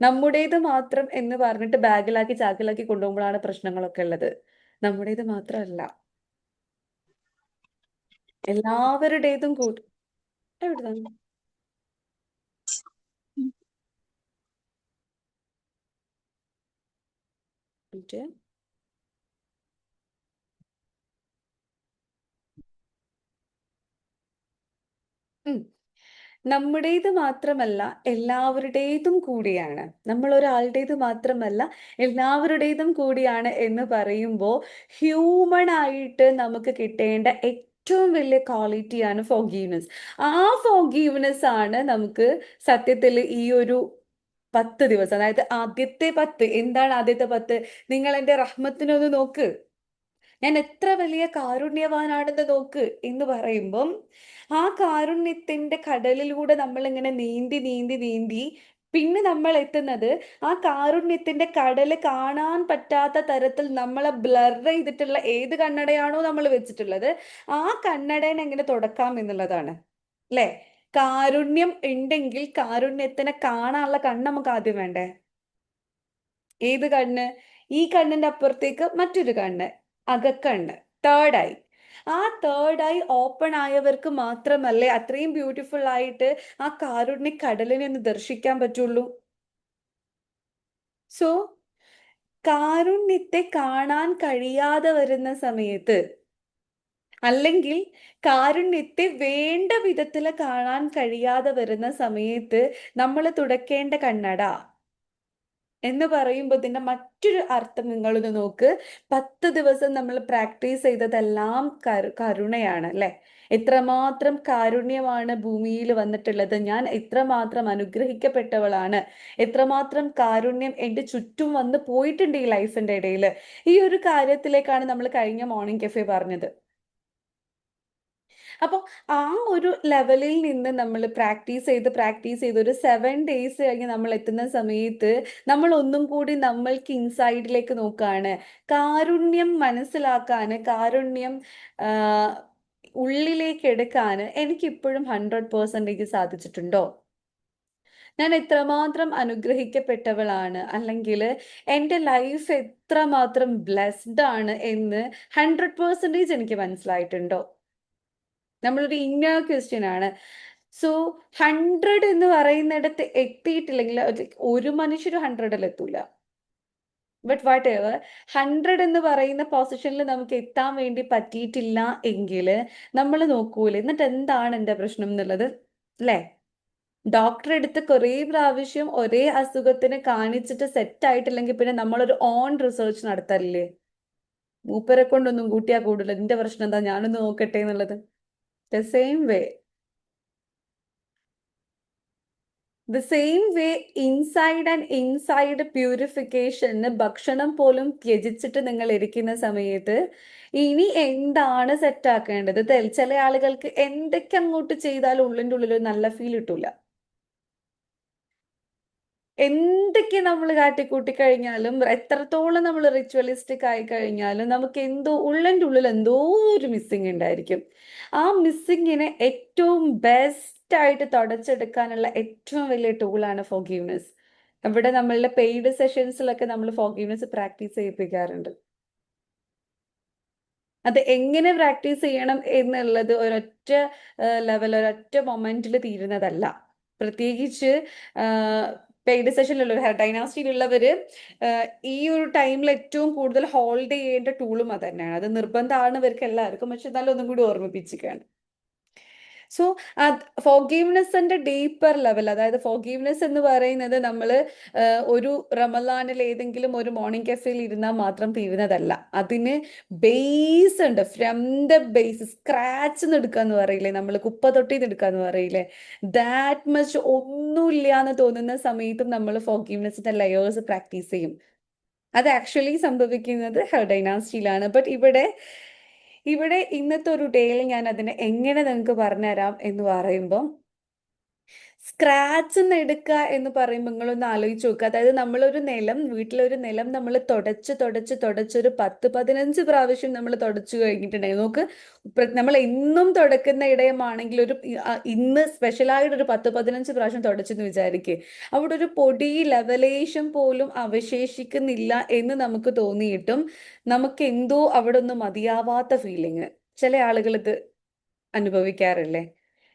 നമ്മുടേത് മാത്രം എന്ന് പറഞ്ഞിട്ട് ബാഗിലാക്കി ചാക്കിലാക്കി കൊണ്ടുപോകുമ്പോഴാണ് പ്രശ്നങ്ങളൊക്കെ ഉള്ളത്. നമ്മുടേത് മാത്രമല്ല, എല്ലാവരുടേതും കൂടി. എവിടുന്നാണ് മറ്റേ നമ്മുടേത് മാത്രമല്ല എല്ലാവരുടേതും കൂടിയാണ്. നമ്മൾ ഒരാളുടേത് മാത്രമല്ല എല്ലാവരുടേതും കൂടിയാണ് എന്ന് പറയുമ്പോൾ ഹ്യൂമൺ ആയിട്ട് നമുക്ക് കിട്ടേണ്ട ഏറ്റവും വലിയ ക്വാളിറ്റിയാണ് ഫോർഗീവ്നെസ്. ആ ഫോർഗീവ്നെസ് ആണ് നമുക്ക് സത്യത്തിൽ ഈ ഒരു 10 ദിവസം, അതായത് ആദ്യത്തെ 10. എന്താണ് ആദ്യത്തെ 10? നിങ്ങൾ എൻ്റെ റഹ്മത്തിനൊന്ന് നോക്ക്, ഞാൻ എത്ര വലിയ കാരുണ്യവാനാണെന്ന് നോക്ക് എന്ന് പറയുമ്പം ആ കാരുണ്യത്തിന്റെ കടലിലൂടെ നമ്മൾ ഇങ്ങനെ നീന്തി നീന്തി നീന്തി പിന്നെ നമ്മൾ എത്തുന്നത് ആ കാരുണ്യത്തിന്റെ കടല് കാണാൻ പറ്റാത്ത തരത്തിൽ നമ്മളെ ബ്ലർ ചെയ്തിട്ടുള്ള ഏത് കണ്ണടയാണോ നമ്മൾ വെച്ചിട്ടുള്ളത് ആ കണ്ണടേനെ എങ്ങനെ തുടക്കാം എന്നുള്ളതാണ് അല്ലേ. കാരുണ്യം ഉണ്ടെങ്കിൽ കാരുണ്യത്തിനെ കാണാനുള്ള കണ്ണ് നമുക്ക് ആദ്യം വേണ്ടേ. ഏത് കണ്ണ്? ഈ കണ്ണിന്റെ അപ്പുറത്തേക്ക് മറ്റൊരു കണ്ണ്, അകക്കണ്ണ്, തേർഡ് ഐ. ആ തേർഡ് ഐ ഓപ്പൺ ആയവർക്ക് മാത്രമല്ലേ അത്രയും ബ്യൂട്ടിഫുൾ ആയിട്ട് ആ കാരുണ്യ കടലിനെ ഒന്ന് ദർശിക്കാൻ പറ്റുള്ളൂ. സോ കാരുണ്യത്തെ കാണാൻ കഴിയാതെ വരുന്ന സമയത്ത്, അല്ലെങ്കിൽ കാരുണ്യത്തെ വേണ്ട വിധത്തിൽ കാണാൻ കഴിയാതെ വരുന്ന സമയത്ത് നമ്മൾ തുടക്കേണ്ട കണ്ണട എന്ന് പറയുമ്പോൾ ഇതിന്റെ മറ്റൊരു അർത്ഥം നിങ്ങളൊന്ന് നോക്ക്. 10 ദിവസം നമ്മൾ പ്രാക്ടീസ് ചെയ്തതെല്ലാം കരുണയാണ് അല്ലെ. എത്രമാത്രം കാരുണ്യമാണ് ഭൂമിയിൽ വന്നിട്ടുള്ളത്, ഞാൻ എത്രമാത്രം അനുഗ്രഹിക്കപ്പെട്ടവളാണ്, എത്രമാത്രം കാരുണ്യം എൻ്റെ ചുറ്റും വന്ന് പോയിട്ടുണ്ട് ഈ ലൈഫിന്റെ ഇടയിൽ. ഈ ഒരു കാര്യത്തിലേക്കാണ് നമ്മൾ കഴിഞ്ഞ മോർണിംഗ് കഫേ പറഞ്ഞത്. അപ്പോൾ ആ ഒരു ലെവലിൽ നിന്ന് നമ്മൾ പ്രാക്ടീസ് ചെയ്ത് ഒരു 7 days കഴിഞ്ഞ് നമ്മൾ എത്തുന്ന സമയത്ത് നമ്മൾ ഒന്നും കൂടി നമ്മൾക്ക് ഇൻസൈഡിലേക്ക് നോക്കുകയാണ്. കാരുണ്യം മനസ്സിലാക്കാൻ, കാരുണ്യം ഉള്ളിലേക്ക് എടുക്കാൻ എനിക്കിപ്പോഴും 100% സാധിച്ചിട്ടുണ്ടോ? ഞാൻ എത്രമാത്രം അനുഗ്രഹിക്കപ്പെട്ടവളാണ്, അല്ലെങ്കിൽ എൻ്റെ ലൈഫ് എത്രമാത്രം ബ്ലെസ്ഡ് ആണ് എന്ന് 100% എനിക്ക് മനസ്സിലായിട്ടുണ്ടോ? നമ്മളൊരു ഇന്നർ ക്വസ്റ്റ്യൻ ആണ്. സോ 100 എന്ന് പറയുന്നിടത്ത് എത്തിയിട്ടില്ലെങ്കിൽ ഒരു മനുഷ്യർ 100ൽ എത്തൂല. ബട്ട് വാട്ട് എവർ 100 എന്ന് പറയുന്ന പൊസിഷനിൽ നമുക്ക് എത്താൻ വേണ്ടി പറ്റിയിട്ടില്ല എങ്കിൽ നമ്മൾ നോക്കൂലേ എന്നിട്ട് എന്താണ് എൻ്റെ പ്രശ്നം എന്നുള്ളത്, അല്ലേ? ഡോക്ടറെ അടുത്ത് കുറേ പ്രാവശ്യം ഒരേ അസുഖത്തിന് കാണിച്ചിട്ട് സെറ്റ് ആയിട്ടില്ലെങ്കിൽ പിന്നെ നമ്മളൊരു ഓൺ റിസർച്ച് നടത്തല്ലേ? മൂപ്പരെ കൊണ്ടൊന്നും കൂട്ടിയാ കൂടില്ല, നിന്റെ പ്രശ്നം എന്താ, ഞാനൊന്ന് നോക്കട്ടെ എന്നുള്ളത്. The same way inside and inside പ്യൂരിഫിക്കേഷന് ഭക്ഷണം പോലും ത്യജിച്ചിട്ട് നിങ്ങൾ ഇരിക്കുന്ന സമയത്ത് ഇനി എന്താണ് സെറ്റാക്കേണ്ടത്? ചില ആളുകൾക്ക് എന്തൊക്കെ അങ്ങോട്ട് ചെയ്താലും ഉള്ളിൻ്റെ ഉള്ളിൽ ഒരു നല്ല ഫീൽ കിട്ടൂല. എന്തൊക്കെ നമ്മൾ കാട്ടിക്കൂട്ടി കഴിഞ്ഞാലും എത്രത്തോളം നമ്മൾ റിച്വലിസ്റ്റിക് ആയി കഴിഞ്ഞാലും നമുക്ക് എന്തോ ഉള്ളിൻ്റെ ഉള്ളിൽ എന്തോ ഒരു മിസ്സിങ് ഉണ്ടായിരിക്കും. ആ മിസ്സിങ്ങിനെ ഏറ്റവും ബെസ്റ്റ് ആയിട്ട് തുടച്ചെടുക്കാനുള്ള ഏറ്റവും വലിയ ടൂളാണ് ഫോർഗീവ്നെസ്. ഇവിടെ നമ്മളുടെ പെയ്ഡ് സെഷൻസിലൊക്കെ നമ്മൾ ഫോർഗീവ്നെസ് പ്രാക്ടീസ് ചെയ്യിപ്പിക്കാറുണ്ട്. അത് എങ്ങനെ പ്രാക്ടീസ് ചെയ്യണം എന്നുള്ളത് ഒരൊറ്റ ലെവൽ ഒരൊറ്റ മൊമെന്റിൽ തീരുന്നതല്ല. പ്രത്യേകിച്ച് പെയ്ഡ് സെഷനിലുള്ള ഡൈനാസ്റ്റിയിലുള്ളവർ ഈ ഒരു ടൈമിൽ ഏറ്റവും കൂടുതൽ ഹോൾഡ് ചെയ്യേണ്ട ടൂളും അത് തന്നെയാണ്. അത് നിർബന്ധമാണ് ഇവർക്ക് എല്ലാവർക്കും, പക്ഷെ എന്നാലും ഒന്നും കൂടി ഓർമ്മിപ്പിച്ചിരിക്കുകയാണ്. സോ ഫോർഗീവ്നെസ്സിന്റെ ഡീപ്പർ ലെവൽ, അതായത് ഫോർഗീവ്നെസ് എന്ന് പറയുന്നത് നമ്മൾ ഒരു റമലാനിൽ ഏതെങ്കിലും ഒരു മോർണിംഗ് കഫേയിൽ ഇരുന്നാൽ മാത്രം തീരുന്നതല്ല. അതിന് ബേസ് ഉണ്ട്. ഫ്രം ദ ബേസ് സ്ക്രാച്ച് എടുക്കുക എന്ന് പറയില്ലേ, നമ്മൾ കുപ്പ തൊട്ടി എടുക്കുക എന്ന് പറയില്ലേ, ദാറ്റ് മച്ച് ഒന്നുമില്ല എന്ന് തോന്നുന്ന സമയത്തും നമ്മൾ ഫോർഗീവ്നെസ്സിന്റെ ലെയേഴ്സ് പ്രാക്ടീസ് ചെയ്യും. അത് ആക്ച്വലി സംഭവിക്കുന്നത് ഡൈനാസ്റ്റിയിലാണ്. ബട്ട് ഇവിടെ ഇന്നത്തെ ഒരു ഡേയിൽ ഞാൻ അതിനെ എങ്ങനെ നിങ്ങൾക്ക് പറഞ്ഞുതരാം എന്ന് പറയുമ്പോൾ, സ്ക്രാച്ച് എടുക്കുക എന്ന് പറയുമ്പോൾ നിങ്ങളൊന്ന് ആലോചിച്ച് നോക്കുക. അതായത് വീട്ടിലൊരു നിലം നമ്മൾ തുടച്ചൊരു 10-15 പ്രാവശ്യം നമ്മൾ തുടച്ചു കഴിഞ്ഞിട്ടുണ്ടെങ്കിൽ നോക്ക്, നമ്മൾ എന്നും തുടക്കുന്ന ഇടയമാണെങ്കിൽ ഇന്ന് സ്പെഷ്യലായിട്ട് ഒരു 10-15 പ്രാവശ്യം തുടച്ചെന്ന് വിചാരിക്കുക, അവിടെ ഒരു പൊടി ലെവലേഷൻ പോലും അവശേഷിക്കുന്നില്ല എന്ന് നമുക്ക് തോന്നിയിട്ടും നമുക്ക് എന്തോ അവിടെ ഒന്നും മതിയാവാത്ത ഫീലിങ് ചില ആളുകൾ ഇത് അനുഭവിക്കാറില്ലേ?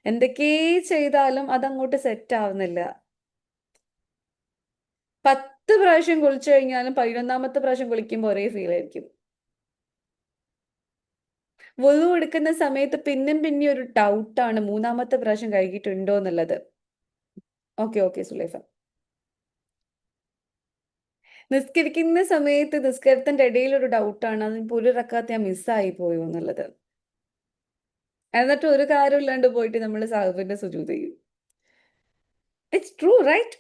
എന്തൊക്കെ ചെയ്താലും അതങ്ങോട്ട് സെറ്റ് ആവുന്നില്ല. 10 പ്രാവശ്യം കുളിച്ചു കഴിഞ്ഞാലും 11ാമത്തെ പ്രാവശ്യം കുളിക്കുമ്പോൾ ഒരേ ഫീൽ ആയിരിക്കും. വുളു എടുക്കുന്ന സമയത്ത് പിന്നെ ഒരു ഡൗട്ടാണ് 3ാമത്തെ പ്രാവശ്യം കഴുകിയിട്ടുണ്ടോ എന്നുള്ളത്. ഓക്കെ സുലൈഫ. നിസ്കരിക്കുന്ന സമയത്ത് നിസ്കാരത്തിന്റെ ഇടയിൽ ഒരു ഡൗട്ടാണ്, അതിപ്പോൾ ഒരു റക്കാത്ത് ഞാൻ മിസ്സായി പോയോ എന്നുള്ളത്. എന്നിട്ട് ഒരു കാര്യമില്ലാണ്ട് പോയിട്ട് നമ്മൾ സാഹിബിന്റെ സുജൂദ് ചെയ്യും. It's true, right?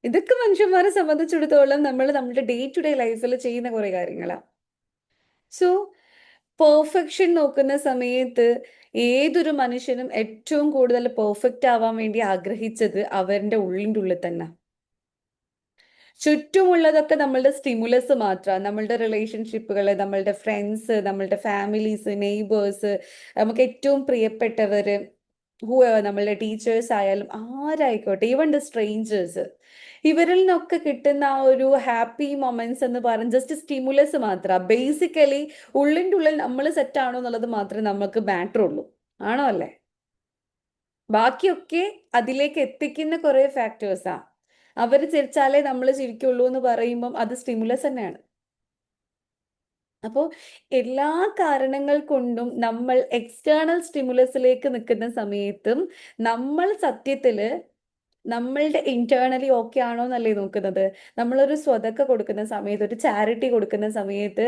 ഇതൊക്കെ മനുഷ്യന്മാരെ സംബന്ധിച്ചിടത്തോളം നമ്മൾ നമ്മുടെ ഡേ ടു ഡേ ലൈഫിൽ ചെയ്യുന്ന കുറെ കാര്യങ്ങളാണ്. സോ പെർഫെക്ഷൻ നോക്കുന്ന സമയത്ത് ഏതൊരു മനുഷ്യനും ഏറ്റവും കൂടുതൽ പെർഫെക്റ്റ് ആവാൻ വേണ്ടി ആഗ്രഹിച്ചത് അവരുടെ ഉള്ളിൻ്റെ ഉള്ളിൽ തന്നെ. ചുറ്റുമുള്ളതൊക്കെ നമ്മളുടെ സ്റ്റിമുലസ് മാത്രമാണ്. നമ്മളുടെ റിലേഷൻഷിപ്പുകൾ, നമ്മളുടെ ഫ്രണ്ട്സ്, നമ്മളുടെ ഫാമിലീസ്, നെയ്ബേഴ്സ്, നമുക്ക് ഏറ്റവും പ്രിയപ്പെട്ടവർ, നമ്മളുടെ ടീച്ചേഴ്സ് ആയാലും ആരായിക്കോട്ടെ, ഈവൻ ദ സ്ട്രേഞ്ചേഴ്സ്, ഇവരിൽ നിന്നൊക്കെ കിട്ടുന്ന ആ ഒരു ഹാപ്പി മൊമെന്റ്സ് എന്ന് പറഞ്ഞ ജസ്റ്റ് സ്റ്റിമുലസ് മാത്രമാണ്. ബേസിക്കലി ഉള്ളിൻ്റെ ഉള്ളിൽ നമ്മൾ സെറ്റാണോ എന്നുള്ളത് മാത്രമേ നമുക്ക് മാറ്റർ ഉള്ളൂ. ആണോ അല്ലേ? ബാക്കിയൊക്കെ അതിലേക്ക് എത്തിക്കുന്ന കുറേ ഫാക്ടേഴ്സാണ്. അവർ ചിരിച്ചാലേ നമ്മൾ ചിരിക്കുള്ളൂ എന്ന് പറയുമ്പം അത് സ്റ്റിമുലസ് തന്നെയാണ്. അപ്പോൾ എല്ലാ കാരണങ്ങൾ കൊണ്ടും നമ്മൾ എക്സ്റ്റേണൽ സ്റ്റിമുലസിലേക്ക് നിൽക്കുന്ന സമയത്തും നമ്മൾ സത്യത്തിൽ നമ്മളുടെ ഇന്റേണലി ഓക്കെ ആണോ എന്നല്ലേ നോക്കുന്നത്. നമ്മളൊരു സ്വതക്ക കൊടുക്കുന്ന സമയത്ത്, ഒരു ചാരിറ്റി കൊടുക്കുന്ന സമയത്ത്,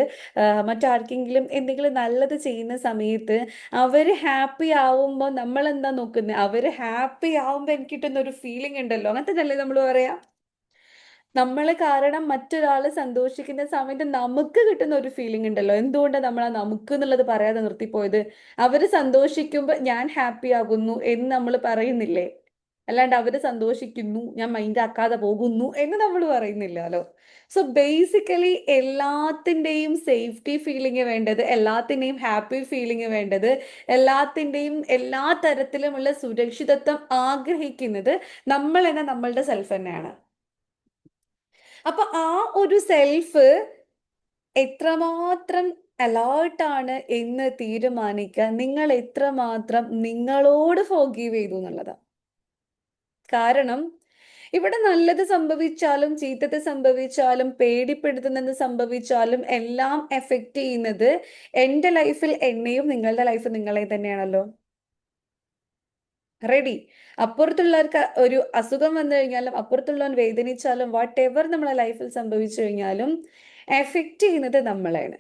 മറ്റാർക്കെങ്കിലും എന്തെങ്കിലും നല്ലത് ചെയ്യുന്ന സമയത്ത് അവർ ഹാപ്പി ആവുമ്പോൾ നമ്മൾ എന്താ നോക്കുന്നത്? അവർ ഹാപ്പി ആവുമ്പോൾ എനിക്ക് കിട്ടുന്ന ഒരു ഫീലിംഗ് ഉണ്ടല്ലോ, അങ്ങനത്തെ അല്ലേ നമ്മൾ പറയാം. നമ്മൾ കാരണം മറ്റൊരാൾ സന്തോഷിക്കുന്ന സമയത്ത് നമുക്ക് കിട്ടുന്ന ഒരു ഫീലിംഗ് ഉണ്ടല്ലോ. എന്തുകൊണ്ടാണ് നമ്മൾ ആ നമുക്ക് എന്നുള്ളത് പറയാതെ നിർത്തിപ്പോയത്? അവർ സന്തോഷിക്കുമ്പോൾ ഞാൻ ഹാപ്പി ആകുന്നു എന്ന് നമ്മൾ പറയുന്നില്ലേ? അല്ലാണ്ട് അവർ സന്തോഷിക്കുന്നു ഞാൻ മൈൻഡ് ആക്കാതെ പോകുന്നു എന്ന് നമ്മൾ പറയുന്നില്ലല്ലോ. സോ ബേസിക്കലി എല്ലാത്തിൻ്റെയും സേഫ്റ്റി ഫീലിംഗ് വേണ്ടത്, എല്ലാത്തിൻ്റെയും ഹാപ്പി ഫീലിംഗ് വേണ്ടത്, എല്ലാത്തിൻ്റെയും എല്ലാ തരത്തിലുമുള്ള സുരക്ഷിതത്വം ആഗ്രഹിക്കുന്നത് നമ്മൾ എന്ന നമ്മളുടെ സെൽഫ് തന്നെയാണ്. അപ്പൊ ആ ഒരു സെൽഫ് എത്രമാത്രം അലേർട്ടാണ് എന്ന് തീരുമാനിക്കുക നിങ്ങൾ എത്രമാത്രം നിങ്ങളോട് ഫോർഗീവ് ചെയ്തു എന്നുള്ളതാണ്. കാരണം ഇവിടെ നല്ലത് സംഭവിച്ചാലും ചീത്തത് സംഭവിച്ചാലും പേടിപ്പെടുത്തുന്നത് സംഭവിച്ചാലും എല്ലാം എഫക്റ്റ് ചെയ്യുന്നത് എൻ്റെ ലൈഫിൽ എന്നെയും നിങ്ങളുടെ ലൈഫിൽ നിങ്ങളെ തന്നെയാണല്ലോ. റെഡി. അപ്പുറത്തുള്ളവർക്ക് ഒരു അസുഖം വന്നു കഴിഞ്ഞാലും അപ്പുറത്തുള്ളവൻ വേദനിച്ചാലും വാട്ട് എവർ നമ്മളെ ലൈഫിൽ സംഭവിച്ചു കഴിഞ്ഞാലും എഫക്റ്റ് ചെയ്യുന്നത് നമ്മളാണ്,